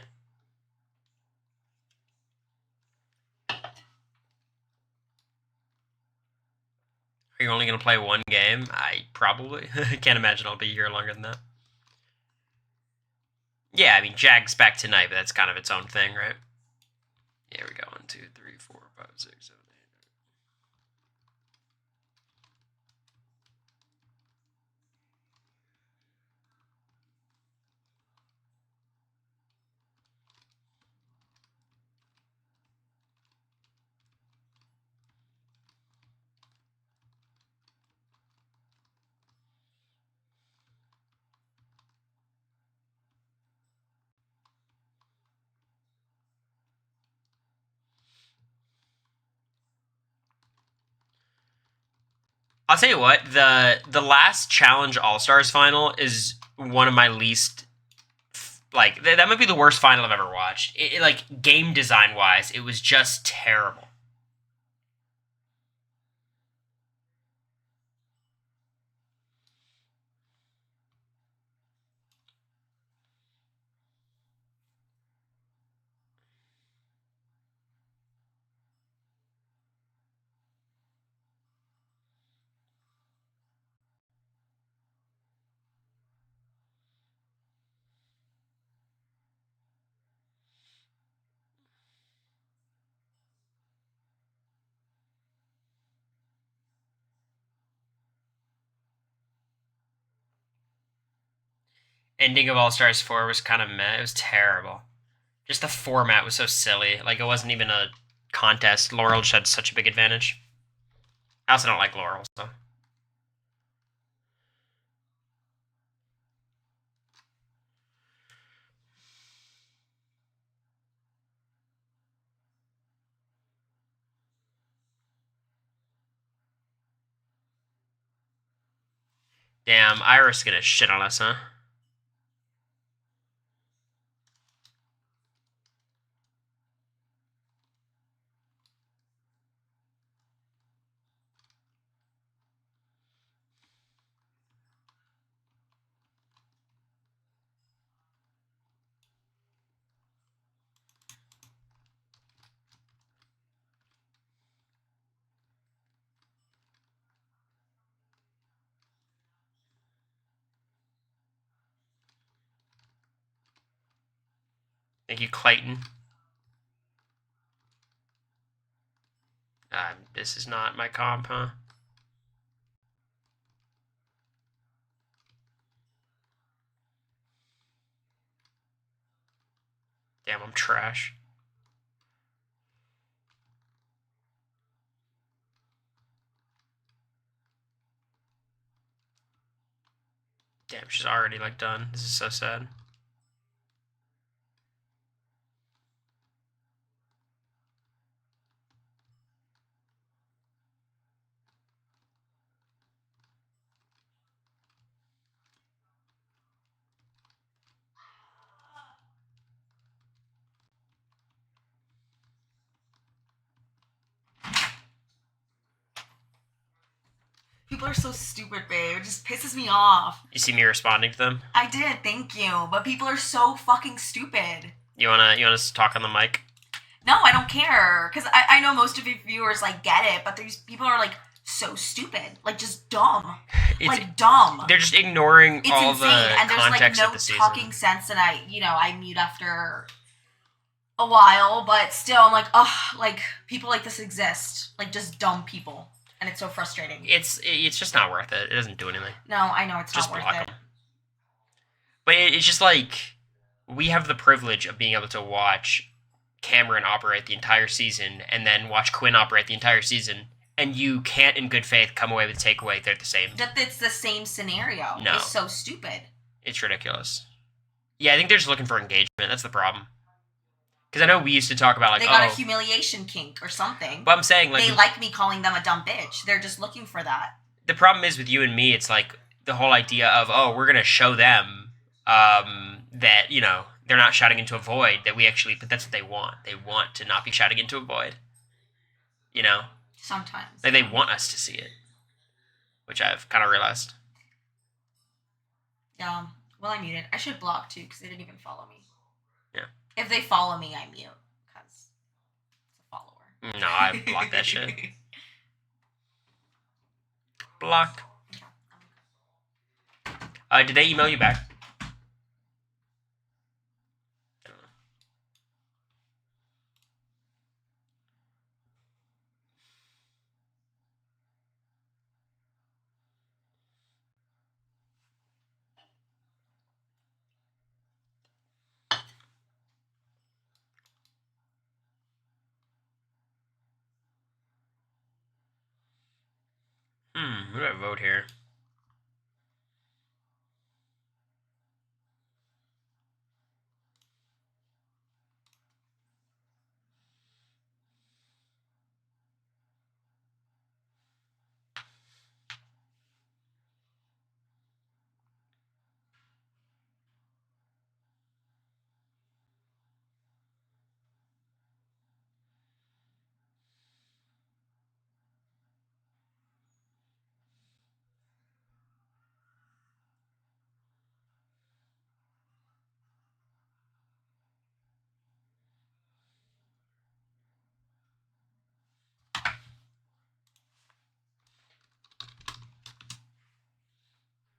Are you only gonna play one game? I probably can't imagine I'll be here longer than that. Yeah, I mean Jag's back tonight, but that's kind of its own thing, right? Here we go. 1, 2, 3, 4, 5, 6, 7, 8. I'll tell you what, the last Challenge All Stars final is one of my least like that might be the worst final I've ever watched. Like game design wise, it was just terrible. Ending of All Stars 4 was kind of meh. It was terrible. Just the format was so silly. Like it wasn't even a contest. Laurel just had such a big advantage. I also don't like Laurel, so. Damn, Iris gonna shit on us, huh? Thank you, Clayton. This is not my comp, huh? Damn, I'm trash. Damn, she's already, like, done. This is so sad. People are so stupid, babe. It just pisses me off. You see me responding to them? I did, thank you. But people are so fucking stupid. You wanna talk on the mic? No, I don't care. Because I know most of your viewers, like, get it. But these people are, like, so stupid. Like, just dumb. Like, dumb. They're just ignoring It's all insane. the And there's, like, context no of the season. talking sense. And I mute after a while. But still, I'm like, ugh, like, people like this exist. Like, just dumb people. And it's so frustrating. It's just not worth it. It doesn't do anything. No, I know it's Just not worth block it. them. But it's just like, we have the privilege of being able to watch Cameron operate the entire season and then watch Quinn operate the entire season, and you can't in good faith come away with a takeaway they're the same. That it's the same scenario. No. It's so stupid. It's ridiculous. Yeah, I think they're just looking for engagement. That's the problem. Because I know we used to talk about, like, they got a humiliation kink or something. But I'm saying, like, they like me calling them a dumb bitch. They're just looking for that. The problem is with you and me, it's like the whole idea of, oh, we're going to show them that, you know, they're not shouting into a void, that we actually, but that's what they want. They want to not be shouting into a void. You know? Sometimes. Like, they want us to see it. Which I've kind of realized. Yeah. Well, I muted. I should block, too, because they didn't even follow me. Yeah. If they follow me, I mute. Because it's a follower. No, I blocked that shit. Block. Did they email you back? Who do I vote here?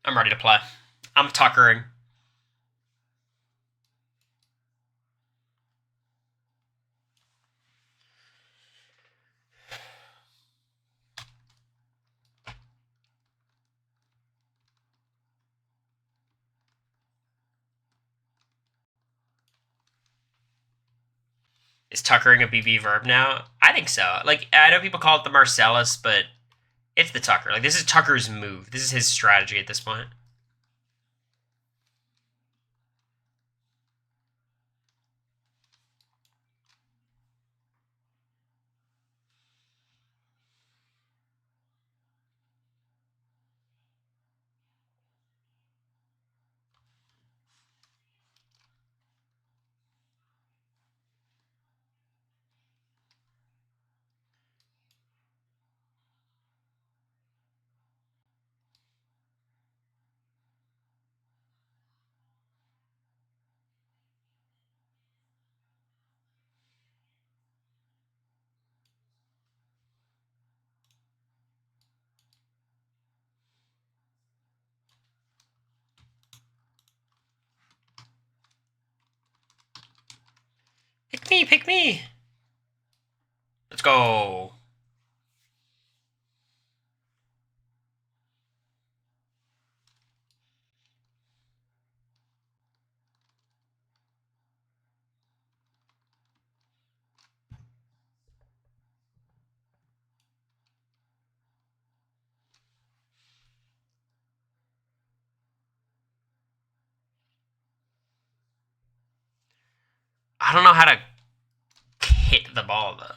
I'm ready to play. I'm tuckering. Is tuckering a BB verb now? I think so. Like, I know people call it the Marcellus, but it's the tucker. Like, this is Tucker's move. This is his strategy at this point. Pick me, pick me. Let's go. I don't know how to hit the ball, though.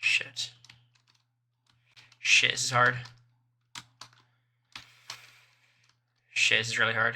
Shit. Shit, this is hard. Shit, this is really hard.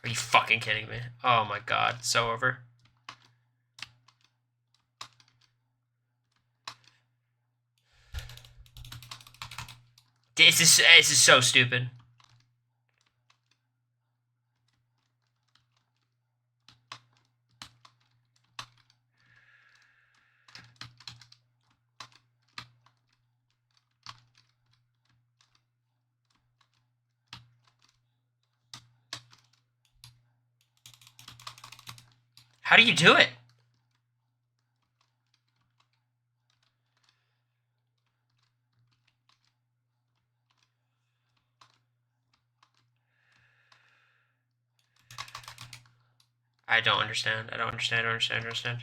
Are you fucking kidding me? Oh my god, so over. This is so stupid. How do you do it? I don't understand. I don't understand. I don't understand. I don't understand.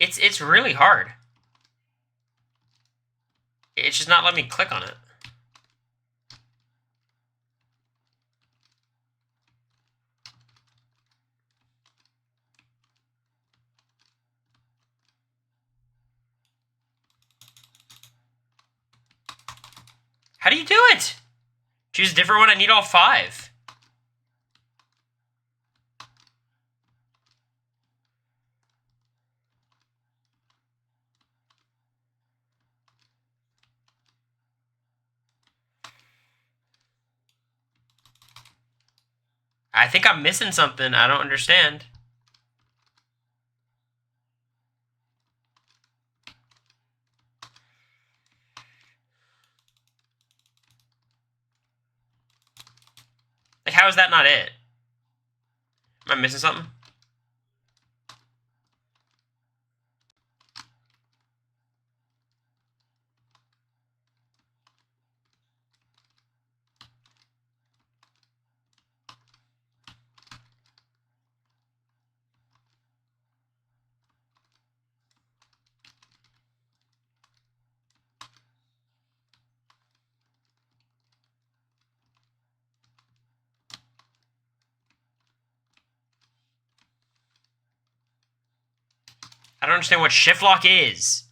It's really hard. It's just not letting me click on it. How do you do it? Choose a different one. I need all 5. I think I'm missing something. I don't understand. Like, how is that not it? Am I missing something? I don't understand what shift lock is.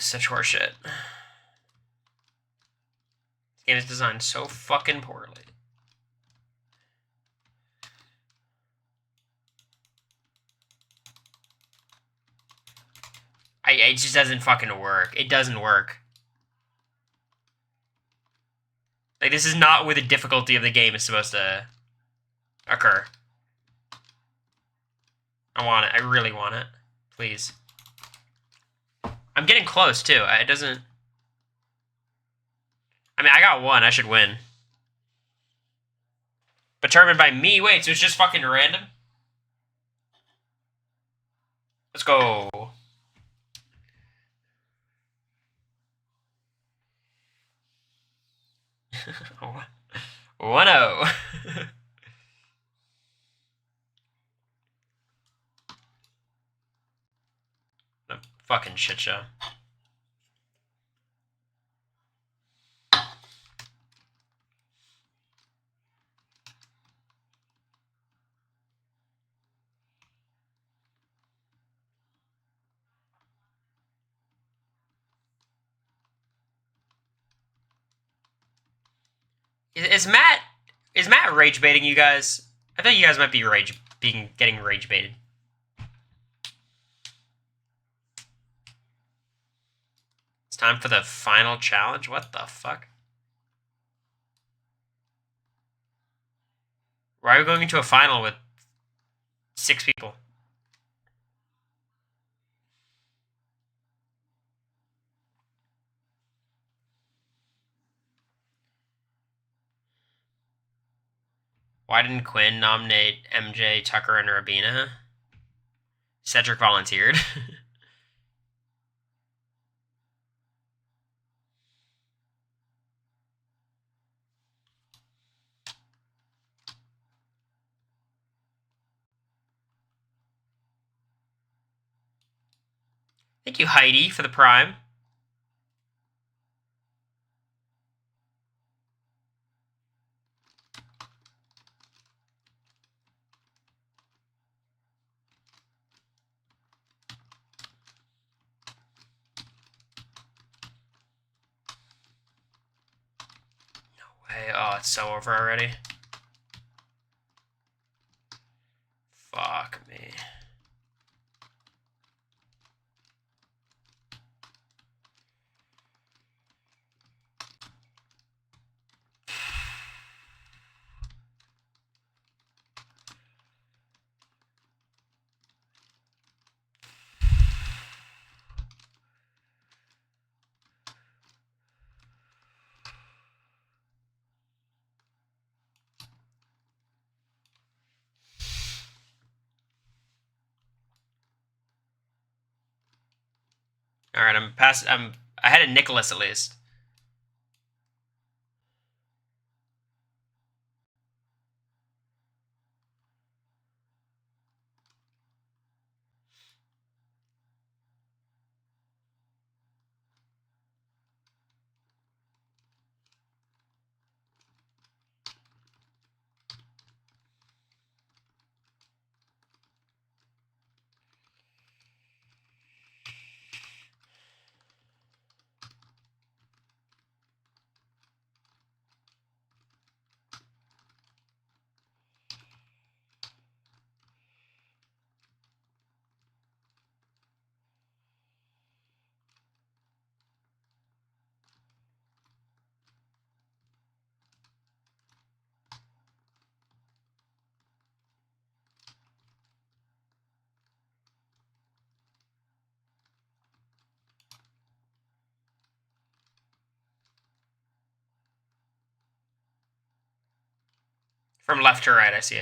Such horseshit. This game is designed so fucking poorly. It just doesn't fucking work. It doesn't work. Like, this is not where the difficulty of the game is supposed to occur. I want it. I really want it. Please. I'm getting close, too. It doesn't... I mean, I got one. I should win. Determined by me. Wait, so it's just fucking random? Let's go. 1-0. A fucking shit show. Is Matt rage baiting you guys? I think you guys might be getting rage baited. It's time for the final challenge. What the fuck? Why are we going into a final with 6 people? Why didn't Quinn nominate MJ, Tucker, and Rabina? Cedric volunteered. Thank you, Heidi, for the prime. Hey, oh, it's so over already. Fuck me. All right, I'm ahead of Nicholas at least. From left to right, I see.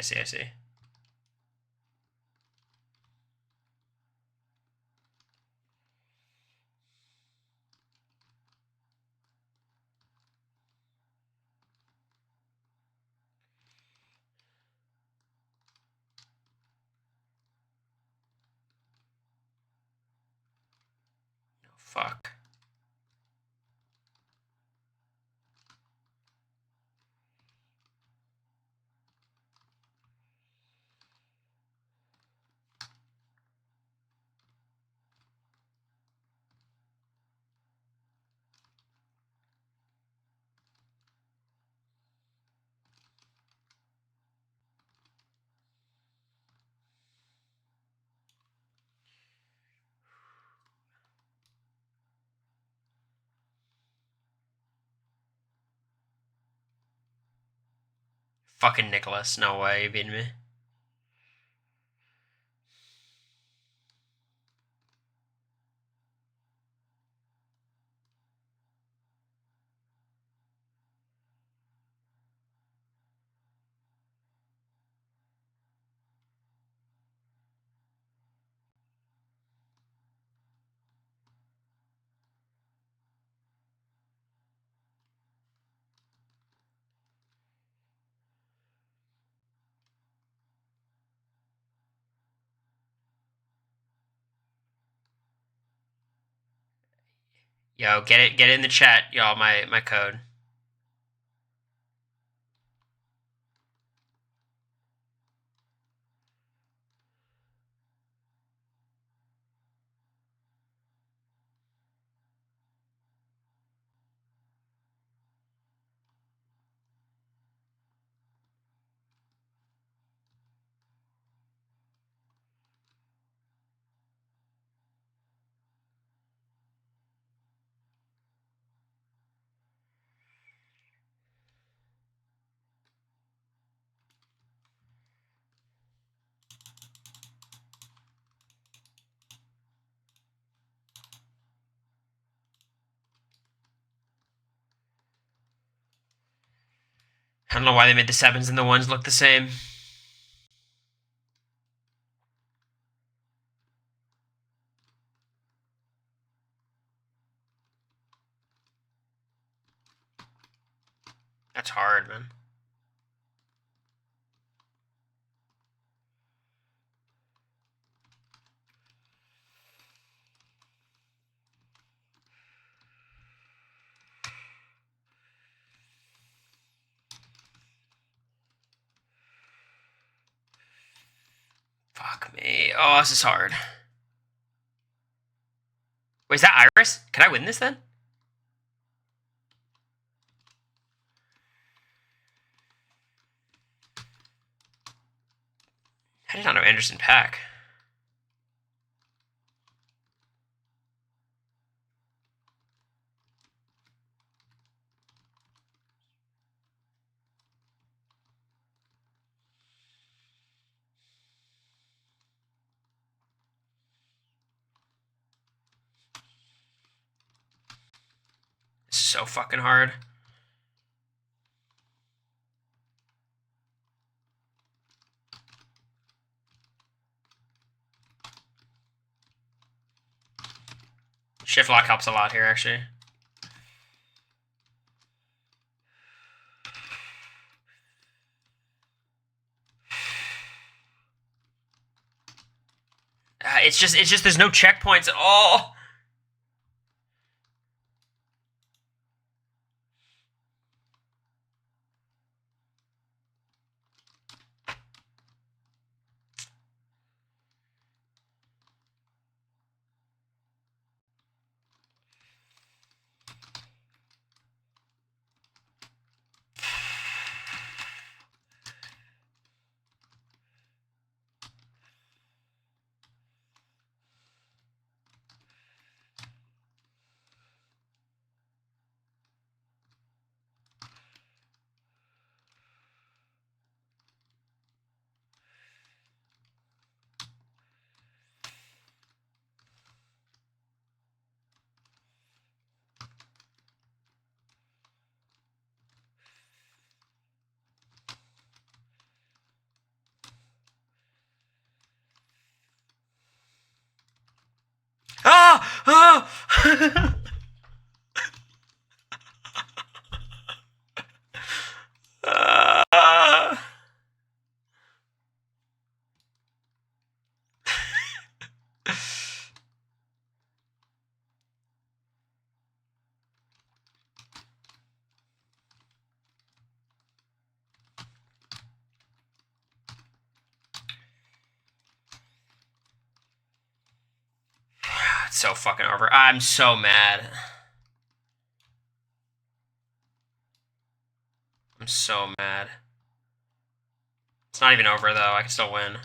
Fuck. Fucking Nicholas, no way you beating me. Yo, get it in the chat, y'all, my code. I don't know why they made the 7s and the 1s look the same. That's hard, man. Fuck me. Oh, this is hard. Wait, is that Iris? Can I win this then? I did not know Anderson .Paak. This is so fucking hard. Shift lock helps a lot here, actually. It's just there's no checkpoints at all. It's so fucking over. I'm so mad. I'm so mad. It's not even over, though. I can still win.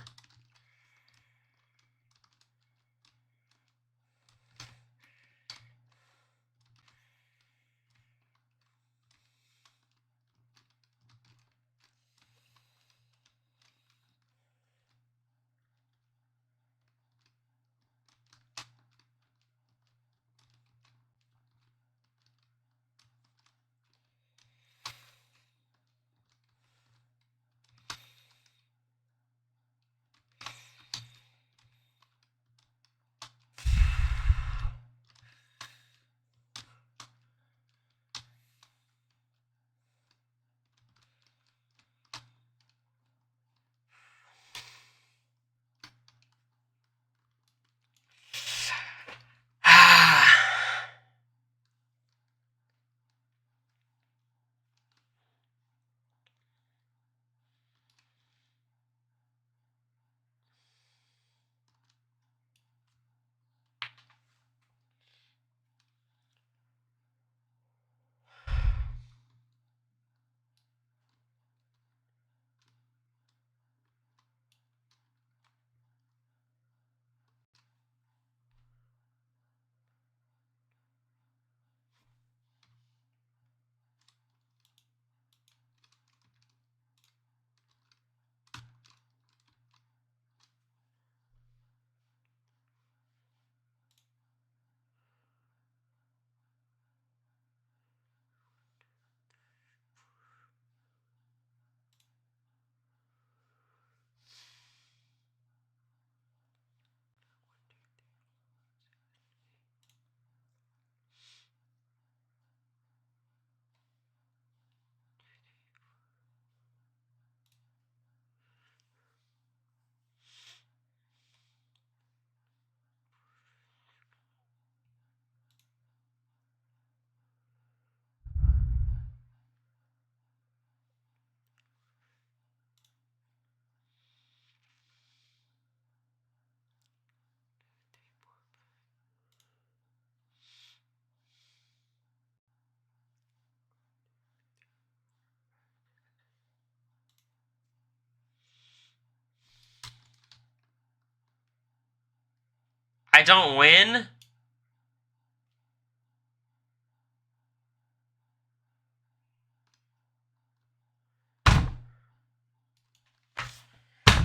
I don't win?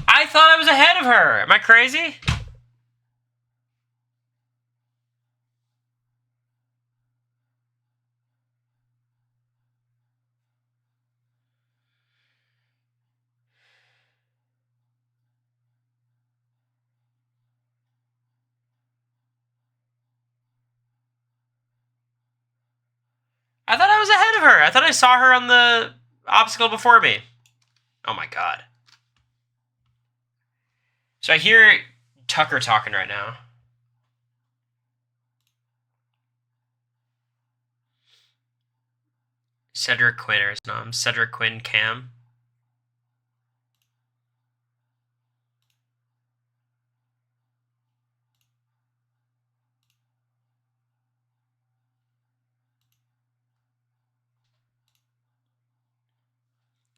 I thought I was ahead of her. Am I crazy? I thought I was ahead of her. I thought I saw her on the obstacle before me. Oh my god. So I hear Tucker talking right now. Cedric Quinn or his name. Cedric Quinn Cam.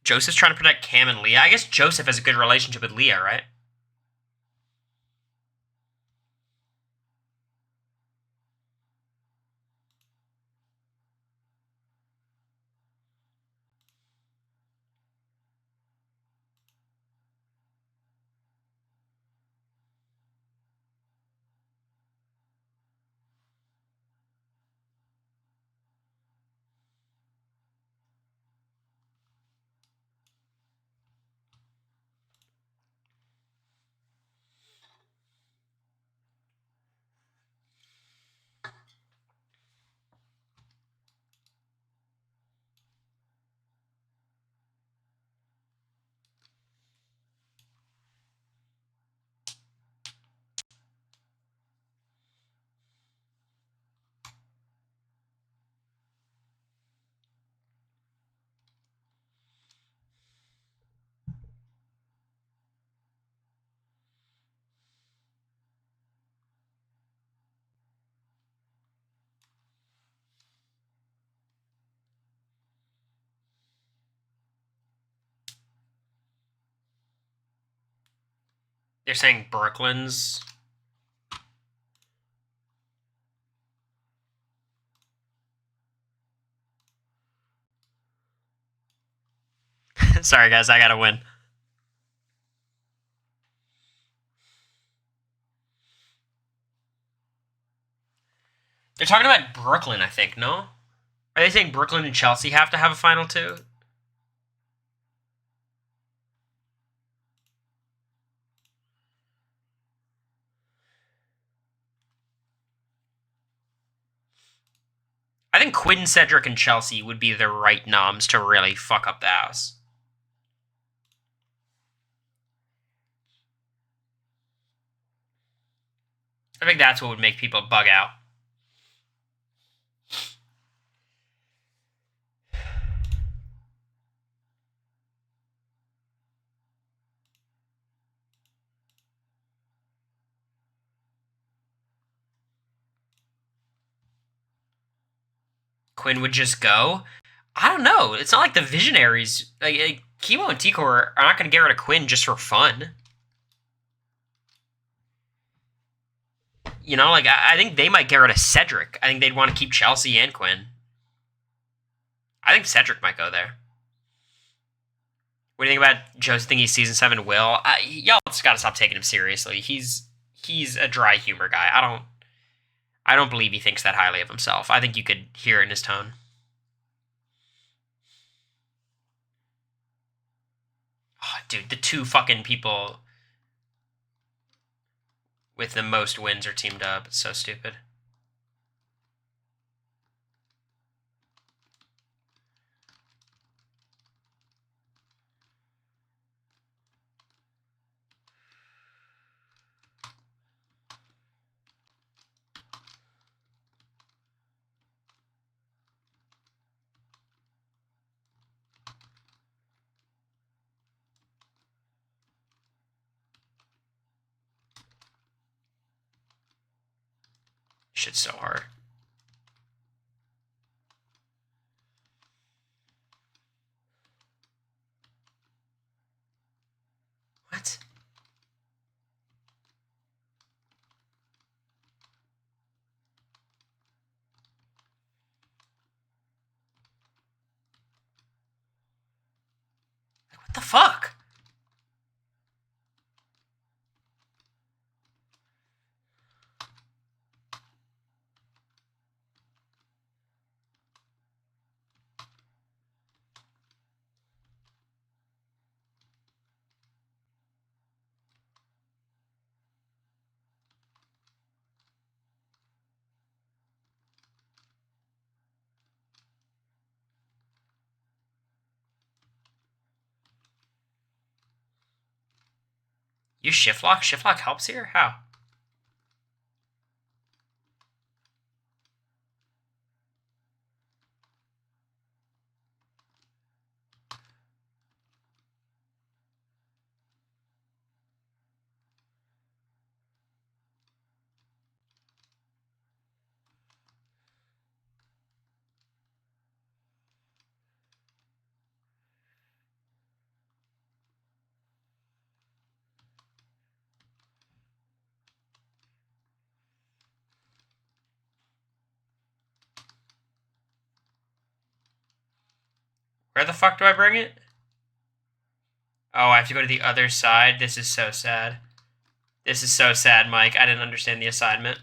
Joseph's trying to protect Cam and Leah. I guess Joseph has a good relationship with Leah, right? They're saying Brooklyn's. Sorry, guys, I gotta win. They're talking about Brooklyn, I think, no? Are they saying Brooklyn and Chelsea have to have a final two? I think Quinn, Cedric, and Chelsea would be the right noms to really fuck up the house. I think that's what would make people bug out. Quinn would just go. I don't know. It's not like the Visionaries, like Kimo and Tikor are not going to get rid of Quinn just for fun. You know, like I think they might get rid of Cedric. I think they'd want to keep Chelsea and Quinn. I think Cedric might go there. What do you think about Joe's thinking he's season 7 Will? Y'all just gotta stop taking him seriously. He's a dry humor guy. I don't believe he thinks that highly of himself. I think you could hear it in his tone. Oh, dude, the two fucking people with the most wins are teamed up. It's so stupid. Shit's so hard. What? What the fuck? You shift lock? Shift lock helps here? How? Where the fuck do I bring it? Oh, I have to go to the other side? This is so sad. This is so sad, Mike. I didn't understand the assignment.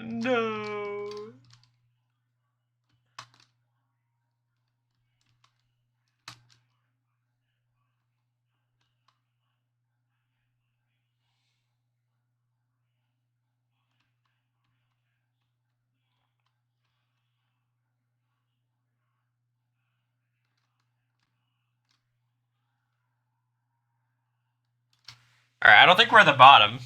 No. Alright, I don't think we're at the bottom.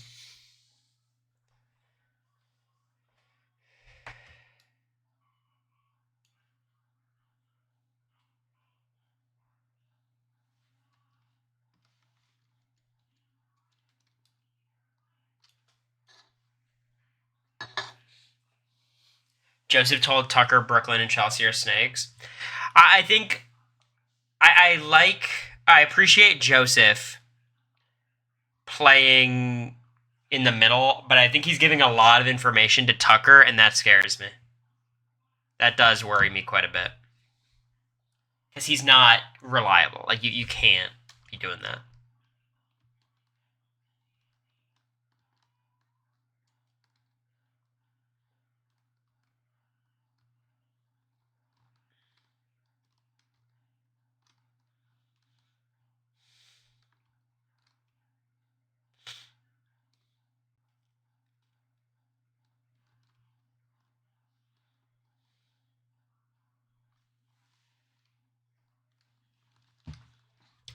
Joseph told Tucker Brooklyn and Chelsea are snakes. I think I appreciate Joseph playing in the middle, but I think he's giving a lot of information to Tucker, and that scares me. That does worry me quite a bit. Because he's not reliable. Like, you can't be doing that.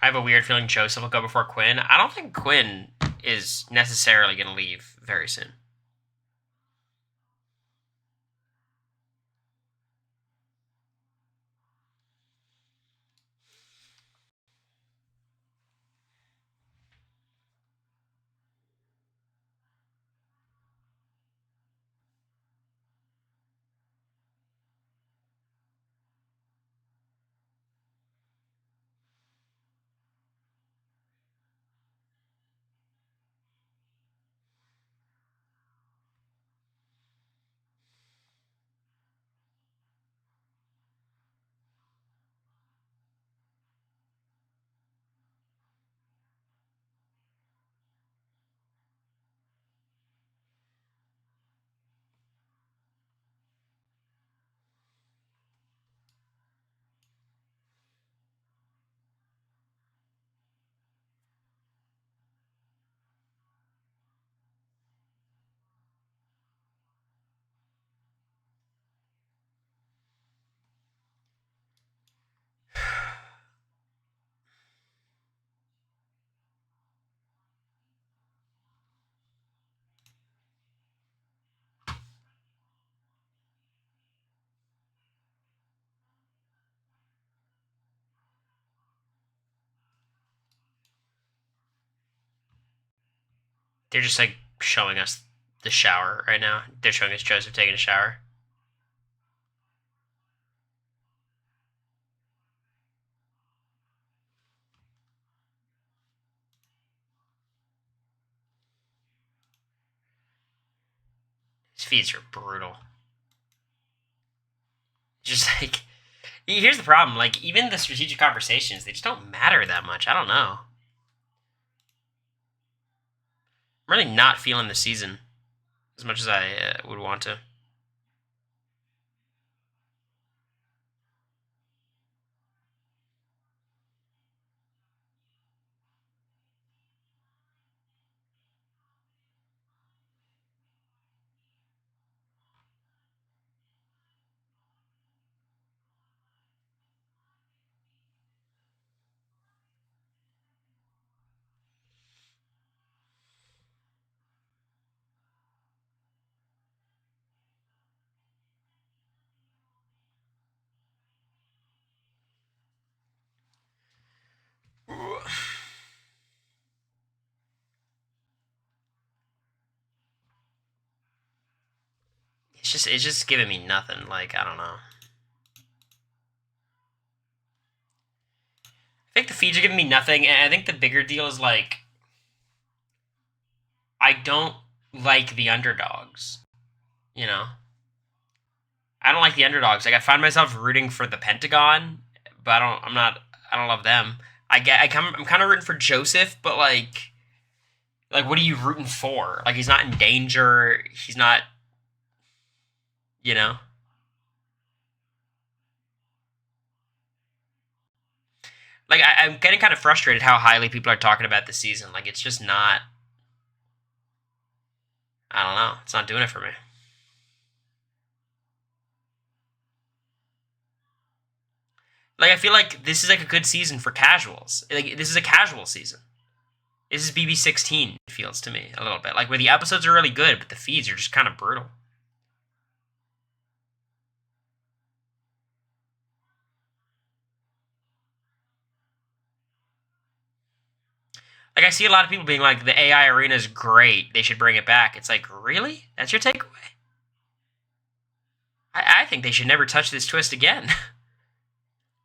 I have a weird feeling Joseph will go before Quinn. I don't think Quinn is necessarily going to leave very soon. They're just like showing us the shower right now. They're showing us Joseph taking a shower. His feeds are brutal. Just like, here's the problem. Like, even the strategic conversations, they just don't matter that much. I don't know. I'm really not feeling the season as much as I would want to. It's just giving me nothing. Like, I don't know. I think the feeds are giving me nothing, and I think the bigger deal is like, I don't like the underdogs. You know, I don't like the underdogs. Like, I find myself rooting for the Pentagon, but I don't love them. I'm kind of rooting for Joseph, but like, what are you rooting for? Like, he's not in danger. He's not, you know. Like, I'm getting kind of frustrated how highly people are talking about this season. Like, it's just not. I don't know. It's not doing it for me. Like, I feel like this is like a good season for casuals. Like, this is a casual season. This is BB16, it feels to me a little bit. Like, where the episodes are really good, but the feeds are just kind of brutal. Like, I see a lot of people being like, the AI arena is great. They should bring it back. It's like, really? That's your takeaway? I think they should never touch this twist again.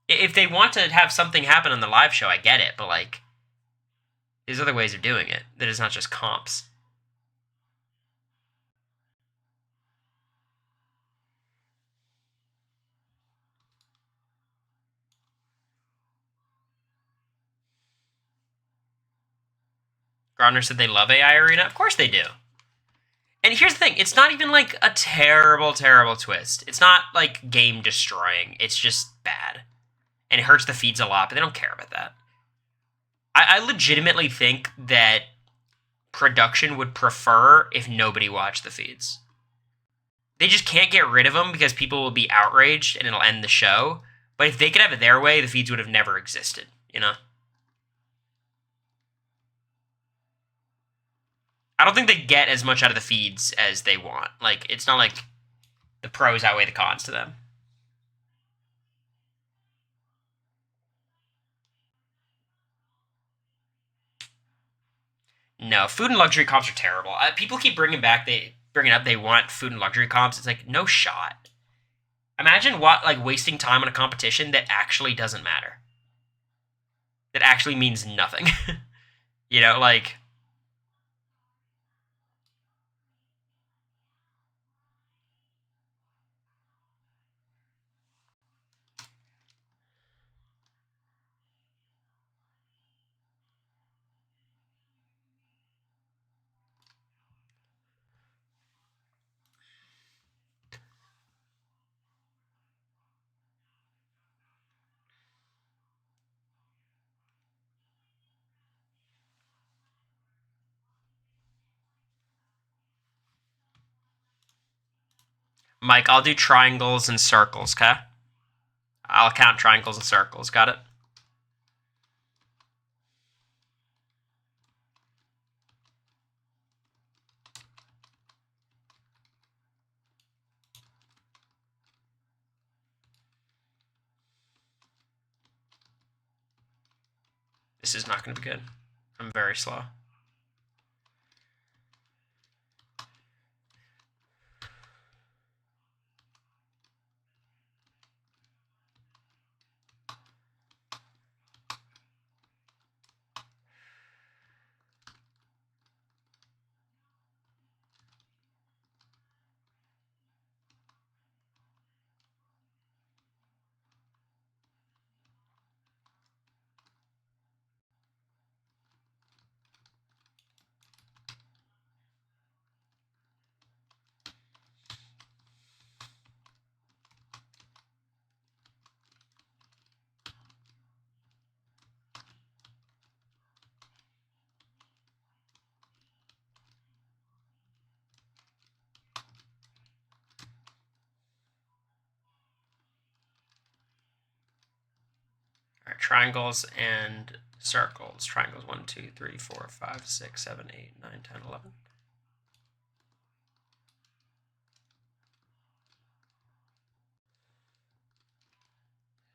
If they want to have something happen on the live show, I get it, but like, there's other ways of doing it. That is not just comps. Gardner said they love AI Arena. Of course they do. And here's the thing. It's not even like a terrible, terrible twist. It's not like game destroying. It's just bad. And it hurts the feeds a lot, but they don't care about that. I legitimately think that production would prefer if nobody watched the feeds. They just can't get rid of them because people will be outraged and it'll end the show. But if they could have it their way, the feeds would have never existed, you know? I don't think they get as much out of the feeds as they want. Like, it's not like the pros outweigh the cons to them. No, food and luxury comps are terrible. People keep bringing up they want food and luxury comps. It's like, no shot. Imagine wasting time on a competition that actually doesn't matter. That actually means nothing. You know, like... Mike, I'll do triangles and circles, okay? I'll count triangles and circles, got it? This is not going to be good. I'm very slow. All right, triangles and circles. Triangles 1, 2, 3, 4, 5, 6, 7, 8, 9, 10, 11.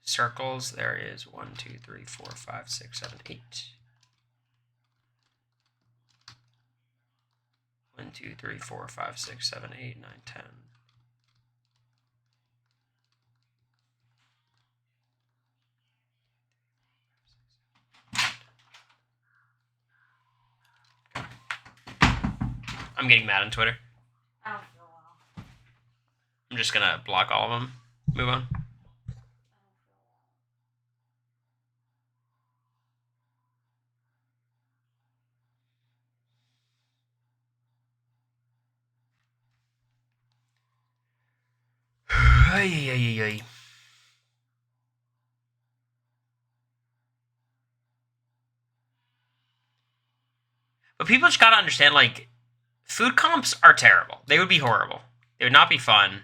Circles, there is 1, 2, 3, 4, 5, 6, 7, 8. 1, 2, 3, 4, 5, 6, 7, 8, 9, 10. I'm getting mad on Twitter. I don't feel well. I'm just gonna block all of them. Move on. But people just gotta understand, like, food comps are terrible. They would be horrible. They would not be fun.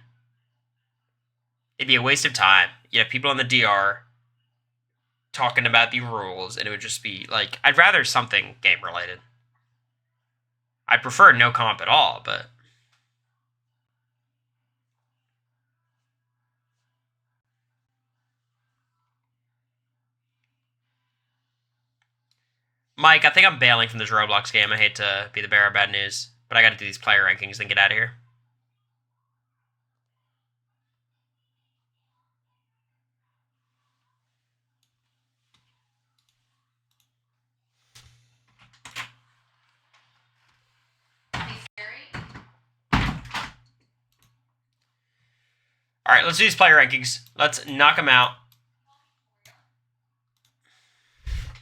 It'd be a waste of time. You have people on the DR talking about the rules, and it would just be, like, I'd rather something game-related. I'd prefer no comp at all, but... Mike, I think I'm bailing from this Roblox game. I hate to be the bearer of bad news, but I gotta do these player rankings and get out of here. right, let's do these player rankings. Let's knock them out.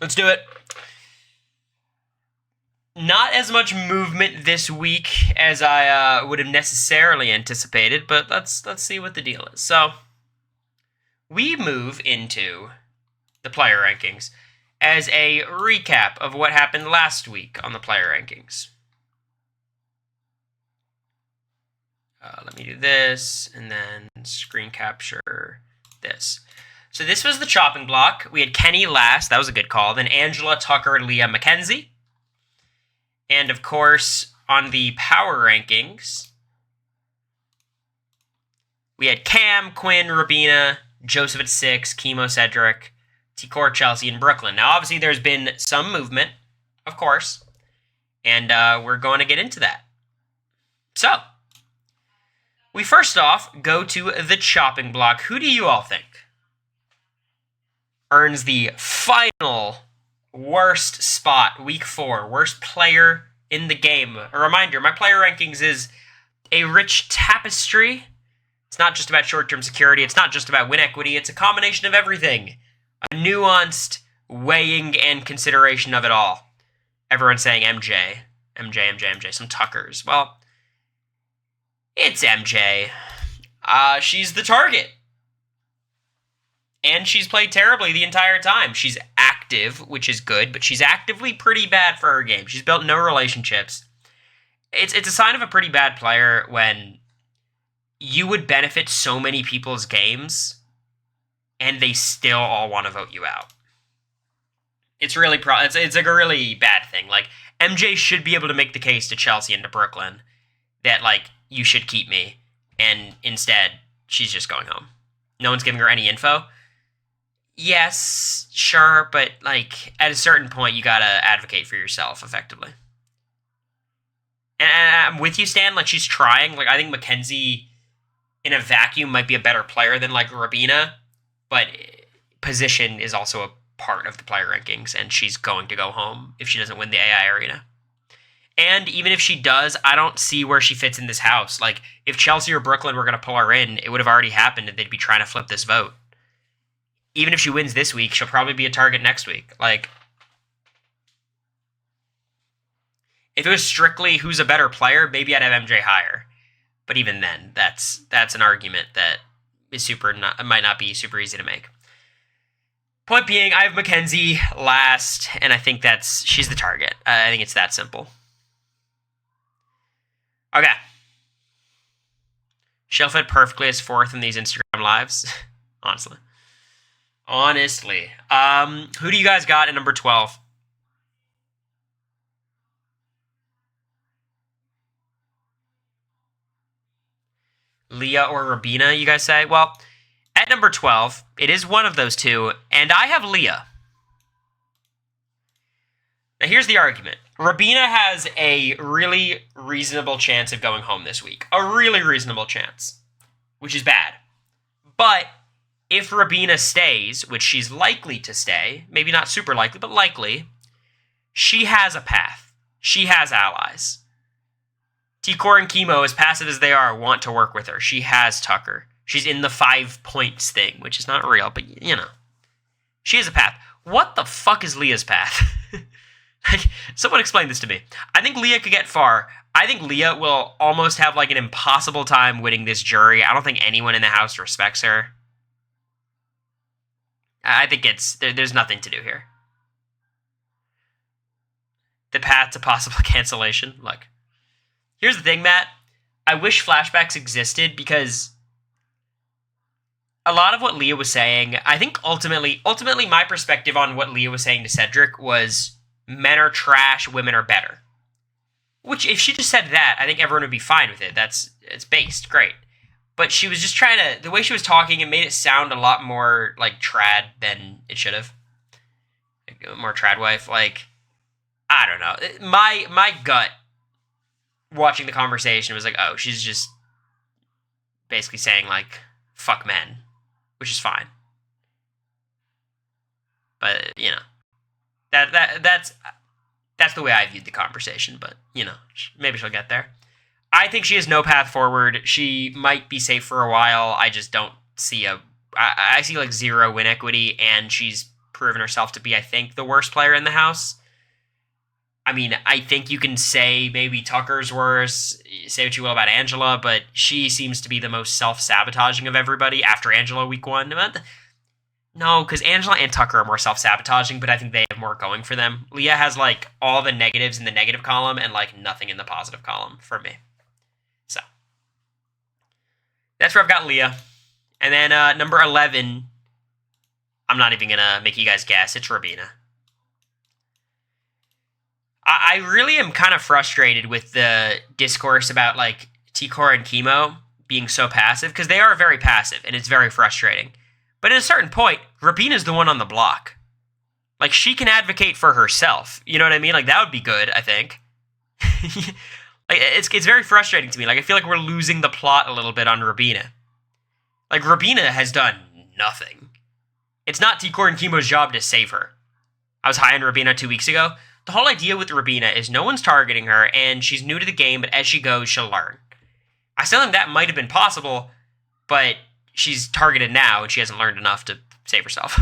Let's do it. Not as much movement this week as I would have necessarily anticipated, but let's see what the deal is. So, we move into the player rankings as a recap of what happened last week on the player rankings. Let me do this, and then screen capture this. So this was the chopping block. We had Kenny last. That was a good call. Then Angela, Tucker, Leah, Mackenzie. And, of course, on the power rankings, we had Cam, Quinn, Rabina, Joseph at 6, Chemo, Cedric, T-Core, Chelsea, and Brooklyn. Now, obviously, there's been some movement, of course, and we're going to get into that. So, we first off go to the chopping block. Who do you all think earns the final worst spot, week 4, worst player in the game? A reminder, my player rankings is a rich tapestry. It's not just about short-term security. It's not just about win equity. It's a combination of everything. A nuanced weighing and consideration of it all. Everyone's saying MJ. Some Tuckers. Well, it's MJ. She's the target. And she's played terribly the entire time. She's active, which is good, but she's actively pretty bad for her game. She's built no relationships. It's a sign of a pretty bad player when you would benefit so many people's games and they still all want to vote you out. It's really it's like a really bad thing. Like, MJ should be able to make the case to Chelsea and to Brooklyn that, like, you should keep me, and instead she's just going home. No one's giving her any info. Yes, sure, but, like, at a certain point, you gotta advocate for yourself, effectively. And I'm with you, Stan. Like, she's trying. Like, I think Mackenzie, in a vacuum, might be a better player than, like, Rabina, but position is also a part of the player rankings, and she's going to go home if she doesn't win the AI arena. And even if she does, I don't see where she fits in this house. Like, if Chelsea or Brooklyn were going to pull her in, it would have already happened, and they'd be trying to flip this vote. Even if she wins this week, she'll probably be a target next week. Like, if it was strictly who's a better player, maybe I'd have MJ higher. But even then, that's an argument that is might not be super easy to make. Point being, I have Mackenzie last, and I think she's the target. I think it's that simple. Okay. She'll fit perfectly as 4th in these Instagram lives. Honestly. Who do you guys got at number 12? Leah or Rabina, you guys say? Well, at number 12, it is one of those two, and I have Leah. Now, here's the argument. Rabina has a really reasonable chance of going home this week. A really reasonable chance, which is bad. But if Rabina stays, which she's likely to stay, maybe not super likely, but likely, she has a path. She has allies. T-Core and Chemo, as passive as they are, want to work with her. She has Tucker. She's in the 5 points thing, which is not real, but, you know. She has a path. What the fuck is Leah's path? Like, someone explain this to me. I think Leah could get far. I think Leah will almost have, like, an impossible time winning this jury. I don't think anyone in the house respects her. I think there's nothing to do here. The path to possible cancellation. Look. Here's the thing, Matt. I wish flashbacks existed because a lot of what Leah was saying, I think ultimately my perspective on what Leah was saying to Cedric was men are trash, women are better. Which, if she just said that, I think everyone would be fine with it. It's based, great. But she was just trying to, the way she was talking, it made it sound a lot more like trad than it should have. Like, more trad wife. Like, I don't know. My gut watching the conversation was like, oh, she's just basically saying, like, fuck men, which is fine. But, you know, that's the way I viewed the conversation, but, you know, maybe she'll get there. I think she has no path forward. She might be safe for a while. I just don't see I see like zero win equity, and she's proven herself to be, I think, the worst player in the house. I mean, I think you can say maybe Tucker's worse, say what you will about Angela, but she seems to be the most self-sabotaging of everybody after Angela week 1. No, because Angela and Tucker are more self-sabotaging, but I think they have more going for them. Leah has, like, all the negatives in the negative column and, like, nothing in the positive column for me. So, that's where I've got Leah. And then number 11, I'm not even going to make you guys guess. It's Robina. I really am kind of frustrated with the discourse about, like, T-Core and Chemo being so passive, because they are very passive, and it's very frustrating. But at a certain point, Robina's the one on the block. Like, she can advocate for herself. You know what I mean? Like, that would be good, I think. Like, it's very frustrating to me. Like, I feel like we're losing the plot a little bit on Robina. Like, Robina has done nothing. It's not T-Core and Chemo's job to save her. I was high on Robina 2 weeks ago. The whole idea with Robina is no one's targeting her, and she's new to the game, but as she goes, she'll learn. I still think that might have been possible, but she's targeted now, and she hasn't learned enough to save herself.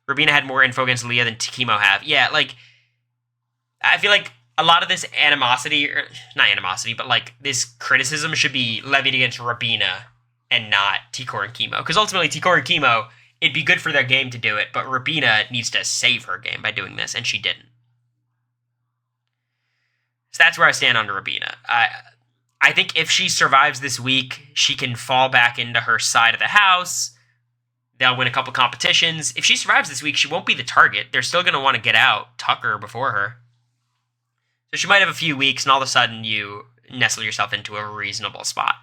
Robina had more info against Leah than Chemo have. Yeah, like, I feel like a lot of this animosity, or not animosity, but like this criticism should be levied against Robina and not T-Core and Chemo. Because ultimately, T-Core and Chemo, it'd be good for their game to do it, but Robina needs to save her game by doing this, and she didn't. So that's where I stand on Robina. I think if she survives this week, she can fall back into her side of the house. They'll win a couple competitions. If she survives this week, she won't be the target. They're still going to want to get out Tucker before her. So she might have a few weeks, and all of a sudden you nestle yourself into a reasonable spot.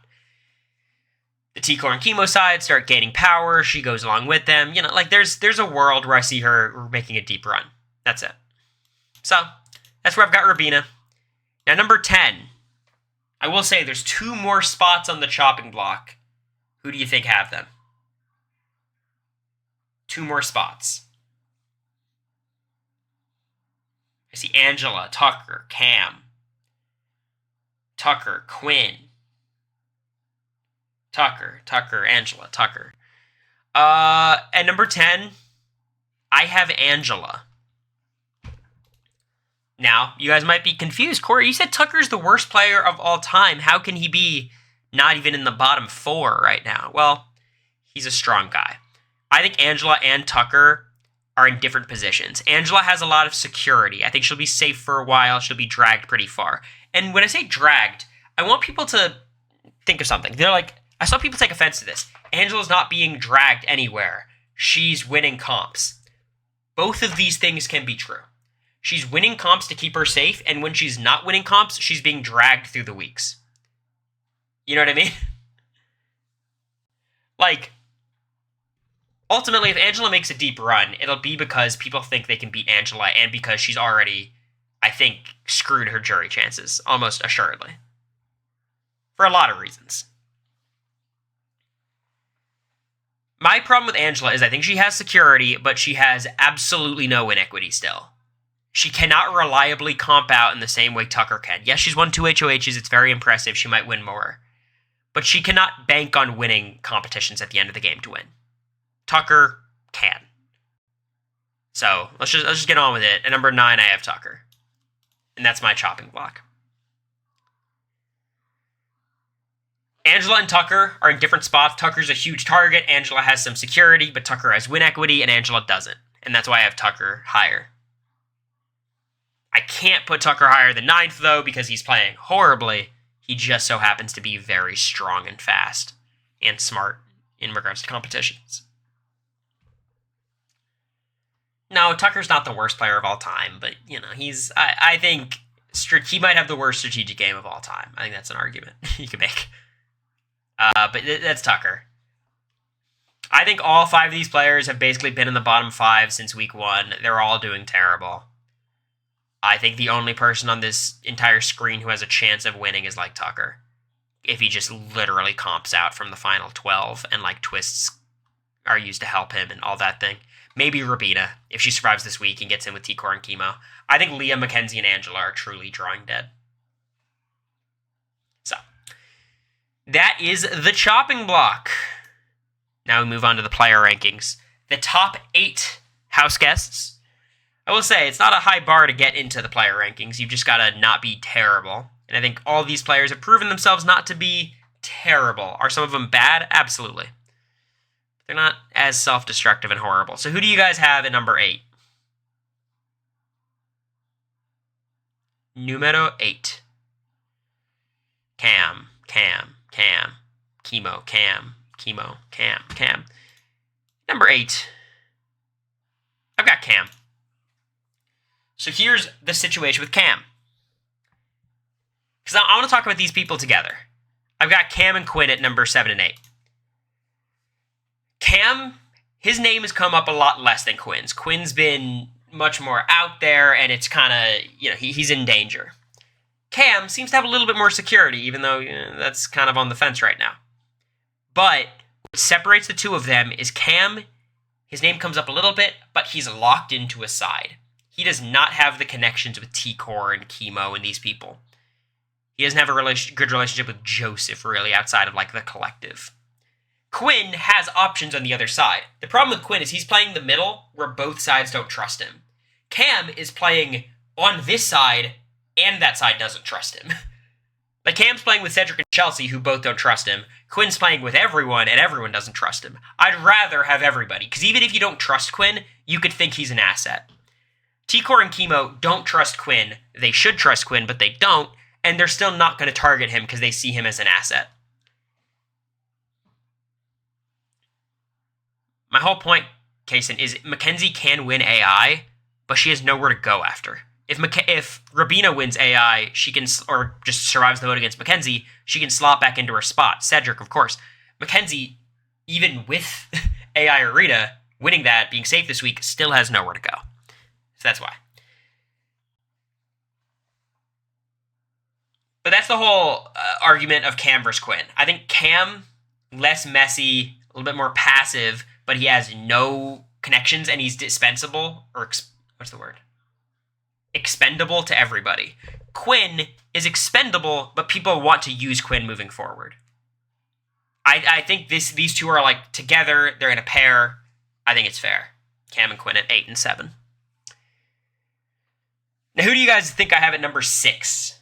The T-Core and Chemo side start gaining power. She goes along with them. You know, like there's a world where I see her making a deep run. That's it. So that's where I've got Robina. Now, number 10. I will say there's 2 more spots on the chopping block. Who do you think have them? 2 more spots. I see Angela, Tucker, Cam. Tucker, Quinn. Tucker, Angela, Tucker. At number 10, I have Angela. Now, you guys might be confused. Cory, you said Tucker's the worst player of all time. How can he be not even in the bottom 4 right now? Well, he's a strong guy. I think Angela and Tucker are in different positions. Angela has a lot of security. I think she'll be safe for a while. She'll be dragged pretty far. And when I say dragged, I want people to think of something. They're like, I saw people take offense to this. Angela's not being dragged anywhere. She's winning comps. Both of these things can be true. She's winning comps to keep her safe, and when she's not winning comps, she's being dragged through the weeks. You know what I mean? Like, ultimately, if Angela makes a deep run, it'll be because people think they can beat Angela, and because she's already, I think, screwed her jury chances, almost assuredly. For a lot of reasons. My problem with Angela is I think she has security, but she has absolutely no win equity still. She cannot reliably comp out in the same way Tucker can. Yes, she's won 2 HOHs. It's very impressive. She might win more. But she cannot bank on winning competitions at the end of the game to win. Tucker can. So, let's just get on with it. At number 9, I have Tucker. And that's my chopping block. Angela and Tucker are in different spots. Tucker's a huge target. Angela has some security, but Tucker has win equity, and Angela doesn't. And that's why I have Tucker higher. I can't put Tucker higher than 9th, though, because he's playing horribly. He just so happens to be very strong and fast and smart in regards to competitions. No, Tucker's not the worst player of all time, but, you know, I think he might have the worst strategic game of all time. I think that's an argument you can make. But that's Tucker. I think all 5 of these players have basically been in the bottom 5 since week 1. They're all doing terrible. I think the only person on this entire screen who has a chance of winning is, like, Tucker. If he just literally comps out from the final 12 and, like, twists are used to help him and all that thing. Maybe Robina, if she survives this week and gets in with T-Core and Chemo. I think Leah, Mackenzie, and Angela are truly drawing dead. That is the chopping block. Now we move on to the player rankings. The top 8 house guests. I will say, it's not a high bar to get into the player rankings. You've just got to not be terrible. And I think all these players have proven themselves not to be terrible. Are some of them bad? Absolutely. They're not as self-destructive and horrible. So who do you guys have at number 8? Numero 8. Cam. Chemo, Cam. Number 8. I've got Cam. So here's the situation with Cam. Because I want to talk about these people together. I've got Cam and Quinn at number 7 and 8. Cam, his name has come up a lot less than Quinn's. Quinn's been much more out there, and it's kind of, he's in danger. Cam seems to have a little bit more security, even though that's kind of on the fence right now. But what separates the two of them is Cam, his name comes up a little bit, but he's locked into a side. He does not have the connections with T-Core and Chemo and these people. He doesn't have a good relationship with Joseph, really, outside of, the collective. Quinn has options on the other side. The problem with Quinn is he's playing the middle, where both sides don't trust him. Cam is playing on this side, and that side doesn't trust him. Cam's playing with Cedric and Chelsea, who both don't trust him. Quinn's playing with everyone, and everyone doesn't trust him. I'd rather have everybody, because even if you don't trust Quinn, you could think he's an asset. T-Core and Chemo don't trust Quinn. They should trust Quinn, but they don't, and they're still not going to target him because they see him as an asset. My whole point, Kaysen, is Mackenzie can win AI, but she has nowhere to go after. If Rabina wins AI, she can, or just survives the vote against Mackenzie, she can slot back into her spot. Cedric, of course. Mackenzie, even with AI or Rita winning that, being safe this week, still has nowhere to go. So that's why. But that's the whole argument of Cam versus Quinn. I think Cam, less messy, a little bit more passive, but he has no connections and he's dispensable, or what's the word? Expendable to everybody. Quinn is expendable, but people want to use Quinn moving forward. I think these two are together, they're in a pair. I think it's fair. Cam and Quinn at 8 and 7. Now, who do you guys think I have at number 6?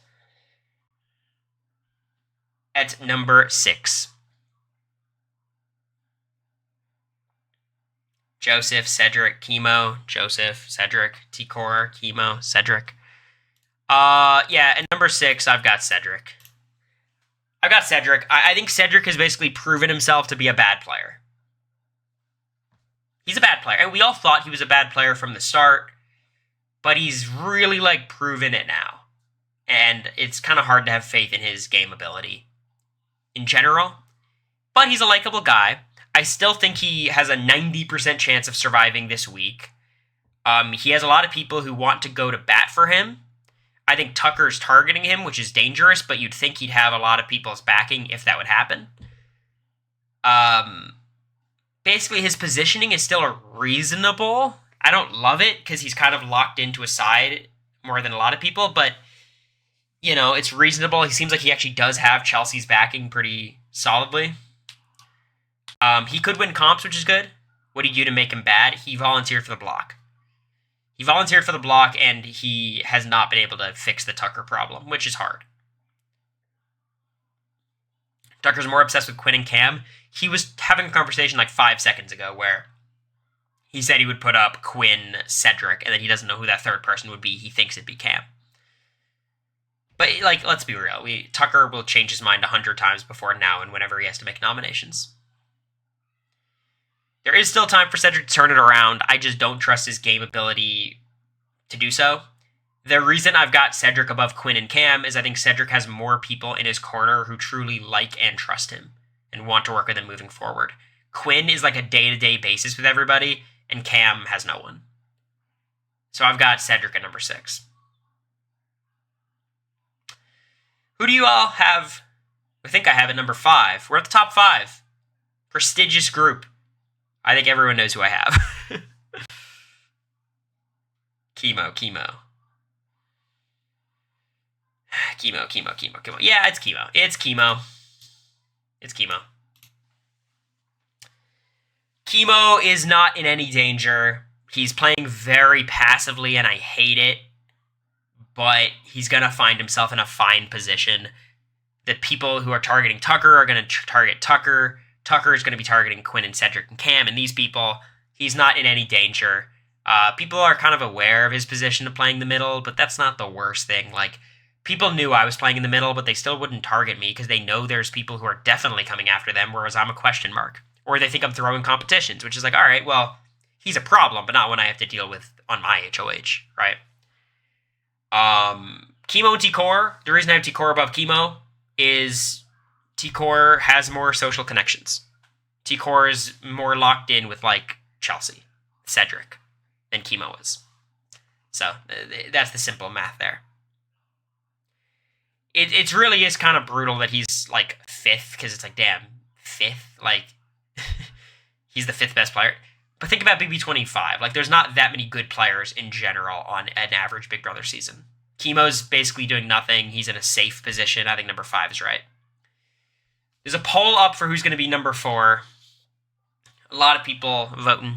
At number 6. Joseph, Cedric, Chemo, Joseph, Cedric, T-Core, Chemo, Cedric. Yeah, at number 6, I've got Cedric. I think Cedric has basically proven himself to be a bad player. He's a bad player, and we all thought he was a bad player from the start, but he's really, proven it now. And it's kind of hard to have faith in his game ability in general. But he's a likable guy. I still think he has a 90% chance of surviving this week. He has a lot of people who want to go to bat for him. I think Tucker's targeting him, which is dangerous, but you'd think he'd have a lot of people's backing if that would happen. Basically, his positioning is still reasonable. I don't love it because he's kind of locked into a side more than a lot of people, but, it's reasonable. He seems like he actually does have Chelsea's backing pretty solidly. He could win comps, which is good. What did he do to make him bad? He volunteered for the block. And he has not been able to fix the Tucker problem, which is hard. Tucker's more obsessed with Quinn and Cam. He was having a conversation 5 seconds ago where he said he would put up Quinn, Cedric, and then he doesn't know who that third person would be. He thinks it'd be Cam. But, let's be real. Tucker will change his mind 100 times before now and whenever he has to make nominations. There is still time for Cedric to turn it around. I just don't trust his game ability to do so. The reason I've got Cedric above Quinn and Cam is I think Cedric has more people in his corner who truly like and trust him and want to work with him moving forward. Quinn is a day-to-day basis with everybody, and Cam has no one. So I've got Cedric at number 6. Who do you all have? I think I have at number 5. We're at the top 5. Prestigious group. I think everyone knows who I have. Chemo. Yeah, it's Chemo. It's Chemo. Chemo is not in any danger. He's playing very passively, and I hate it. But he's going to find himself in a fine position. The people who are targeting Tucker are going to target Tucker. Tucker is going to be targeting Quinn and Cedric and Cam, and these people, he's not in any danger. People are kind of aware of his position of playing the middle, but that's not the worst thing. Like, people knew I was playing in the middle, but they still wouldn't target me because they know there's people who are definitely coming after them, whereas I'm a question mark. Or they think I'm throwing competitions, which is like, all right, well, he's a problem, but not one I have to deal with on my HOH, right? Chemo and T-Core, the reason I have T-Core above Chemo is T-Core has more social connections. T-Core is more locked in with, like, Chelsea, Cedric, than Chemo is. So, that's the simple math there. It really is kind of brutal that he's, like, 5th, because it's like, damn, 5th? Like, he's the 5th best player. But think about BB25. Like, there's not that many good players in general on an average Big Brother season. Chemo's basically doing nothing. He's in a safe position. I think number 5 is right. There's a poll up for who's going to be number 4. A lot of people voting.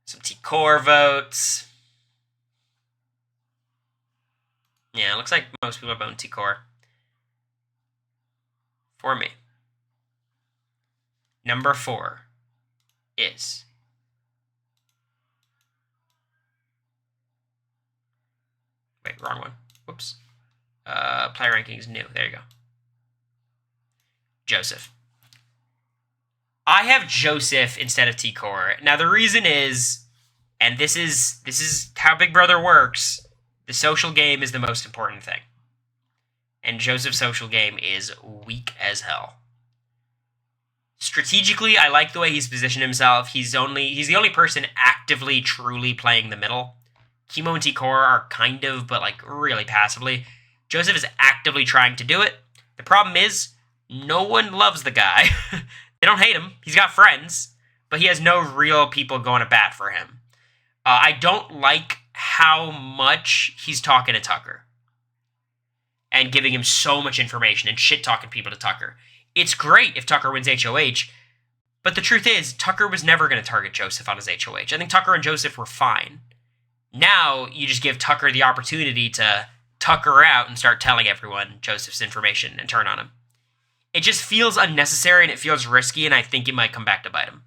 Some T-Core votes. Yeah, it looks like most people are voting T-Core. For me. Number 4 is... Wait, wrong one. Whoops. Player rankings new. There you go. Joseph. I have Joseph instead of T-Core. Now, the reason is, and this is how Big Brother works, the social game is the most important thing. And Joseph's social game is weak as hell. Strategically, I like the way he's positioned himself. He's the only person actively, truly playing the middle. Chemo and T-Core are kind of, but like really passively. Joseph is actively trying to do it. The problem is, no one loves the guy. They don't hate him. He's got friends, but he has no real people going to bat for him. I don't like how much he's talking to Tucker and giving him so much information and shit-talking people to Tucker. It's great if Tucker wins HOH, but the truth is, Tucker was never going to target Joseph on his HOH. I think Tucker and Joseph were fine. Now, you just give Tucker the opportunity to Tucker out and start telling everyone Joseph's information and turn on him. It just feels unnecessary and it feels risky, and I think it might come back to bite him.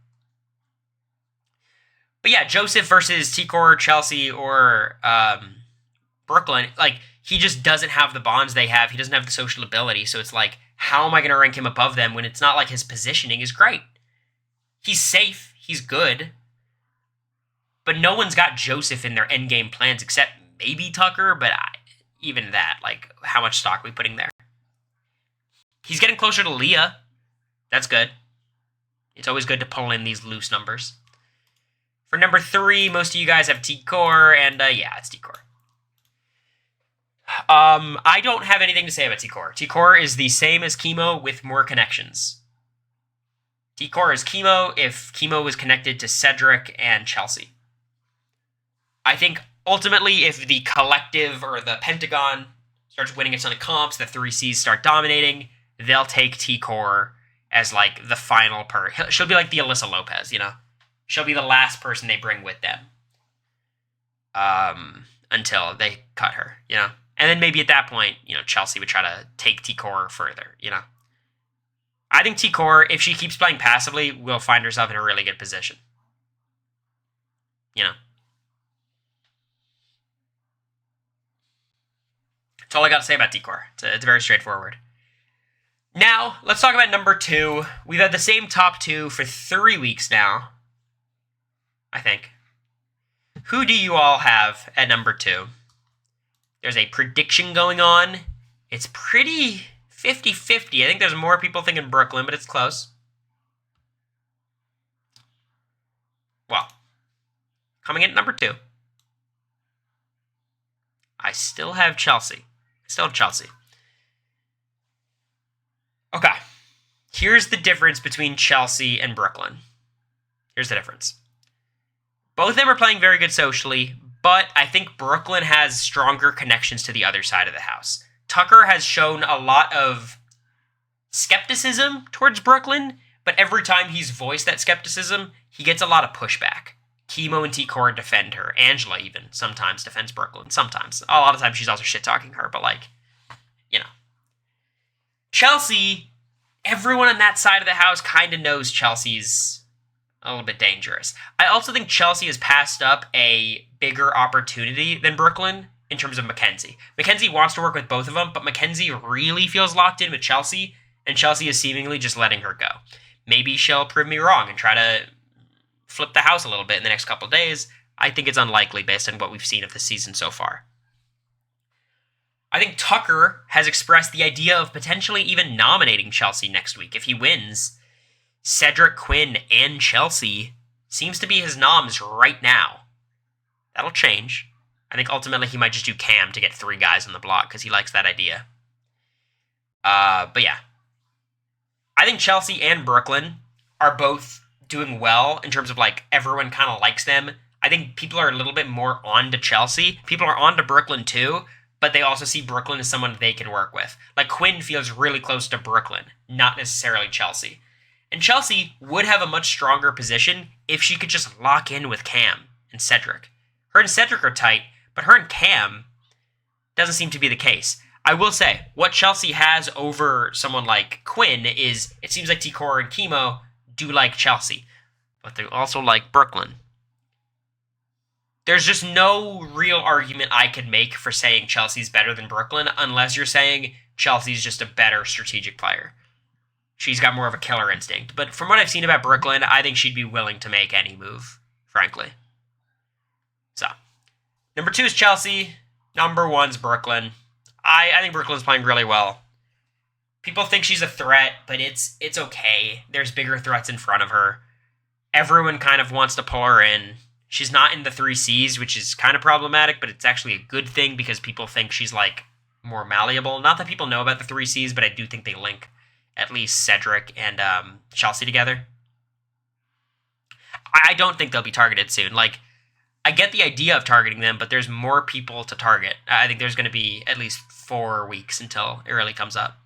But yeah, Joseph versus T-Core, Chelsea, or Brooklyn, like, he just doesn't have the bonds they have. He doesn't have the social ability, so it's like, how am I going to rank him above them when it's not like his positioning is great? He's safe. He's good. But no one's got Joseph in their endgame plans except maybe Tucker, but even that, like, how much stock are we putting there? He's getting closer to Leah. That's good. It's always good to pull in these loose numbers. For number 3, most of you guys have T-Core, and yeah, it's T-Core. I don't have anything to say about T-Core. T-Core is the same as Chemo with more connections. T-Core is Chemo if Chemo was connected to Cedric and Chelsea. I think ultimately if the collective or the Pentagon starts winning a ton of comps, the 3Cs start dominating, they'll take T-Core as like the final she'll be like the Alyssa Lopez, you know? She'll be the last person they bring with them. Until they cut her, you know? And then maybe at that point, you know, Chelsea would try to take T-Core further, you know? I think T-Core, if she keeps playing passively, will find herself in a really good position. You know? That's all I got to say about T-Core. It's very straightforward. Now, let's talk about number 2. We've had the same top 2 for 3 weeks now. I think. Who do you all have at number 2? There's a prediction going on. It's pretty 50-50. I think there's more people thinking Brooklyn, but it's close. Well, coming in at number 2. I still have Chelsea. Okay. Here's the difference between Chelsea and Brooklyn. Here's the difference. Both of them are playing very good socially, but I think Brooklyn has stronger connections to the other side of the house. Tucker has shown a lot of skepticism towards Brooklyn, but every time he's voiced that skepticism, he gets a lot of pushback. Chemo and T-Core defend her. Angela even sometimes defends Brooklyn. Sometimes. A lot of times she's also shit-talking her, but like, you know. Chelsea, everyone on that side of the house kind of knows Chelsea's a little bit dangerous. I also think Chelsea has passed up a bigger opportunity than Brooklyn in terms of Mackenzie. Mackenzie wants to work with both of them, but Mackenzie really feels locked in with Chelsea, and Chelsea is seemingly just letting her go. Maybe she'll prove me wrong and try to flip the house a little bit in the next couple of days. I think it's unlikely based on what we've seen of the season so far. I think Tucker has expressed the idea of potentially even nominating Chelsea next week. If he wins, Cedric, Quinn, and Chelsea seems to be his noms right now. That'll change. I think ultimately he might just do Cam to get 3 guys on the block because he likes that idea. But yeah. I think Chelsea and Brooklyn are both doing well in terms of like everyone kind of likes them. I think people are a little bit more on to Chelsea. People are on to Brooklyn too, but they also see Brooklyn as someone they can work with. Like Quinn feels really close to Brooklyn, not necessarily Chelsea. And Chelsea would have a much stronger position if she could just lock in with Cam and Cedric. Her and Cedric are tight, but her and Cam doesn't seem to be the case. I will say, what Chelsea has over someone like Quinn is, it seems like T-Core and Chemo do like Chelsea, but they also like Brooklyn. There's just no real argument I could make for saying Chelsea's better than Brooklyn unless you're saying Chelsea's just a better strategic player. She's got more of a killer instinct. But from what I've seen about Brooklyn, I think she'd be willing to make any move, frankly. So, number 2 is Chelsea. Number 1's Brooklyn. I think Brooklyn's playing really well. People think she's a threat, but it's okay. There's bigger threats in front of her. Everyone kind of wants to pull her in. She's not in the 3 Cs, which is kind of problematic, but it's actually a good thing because people think she's like more malleable. Not that people know about the 3 Cs, but I do think they link at least Cedric and Chelsea together. I don't think they'll be targeted soon. Like, I get the idea of targeting them, but there's more people to target. I think there's going to be at least 4 weeks until it really comes up.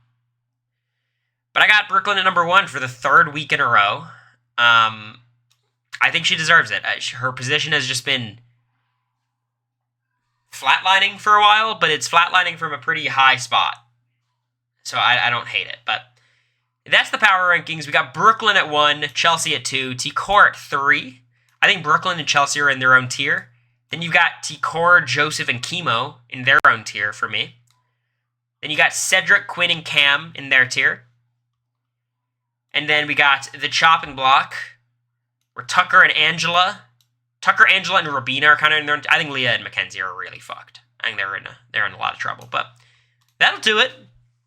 But I got Brooklyn at number 1 for the 3rd week in a row. I think she deserves it. Her position has just been flatlining for a while, but it's flatlining from a pretty high spot. So I don't hate it. But that's the power rankings. We got Brooklyn at 1, Chelsea at 2, T-Core at 3. I think Brooklyn and Chelsea are in their own tier. Then you've got T-Core, Joseph, and Chemo in their own tier for me. Then you got Cedric, Quinn, and Cam in their tier. And then we got the chopping block, where Tucker, Angela, and Rabina are kind of in their own. I think Leah and Mackenzie are really fucked. I think they're in a lot of trouble. But that'll do it.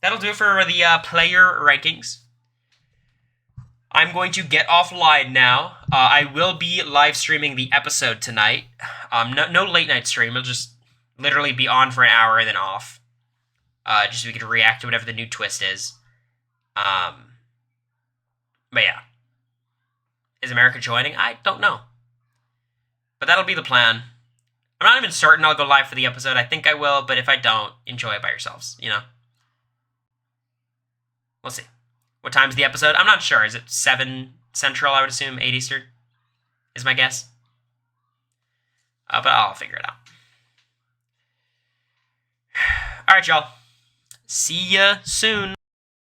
That'll do it for the player rankings. I'm going to get offline now. I will be live streaming the episode tonight. No late night stream. It'll just literally be on for an hour and then off. Just so we can react to whatever the new twist is. But yeah. Is America joining? I don't know. But that'll be the plan. I'm not even certain I'll go live for the episode. I think I will, but if I don't, enjoy it by yourselves, you know? We'll see. What time's the episode? I'm not sure. Is it 7 Central, I would assume? 8 Eastern? Is my guess. But I'll figure it out. Alright, y'all. See ya soon.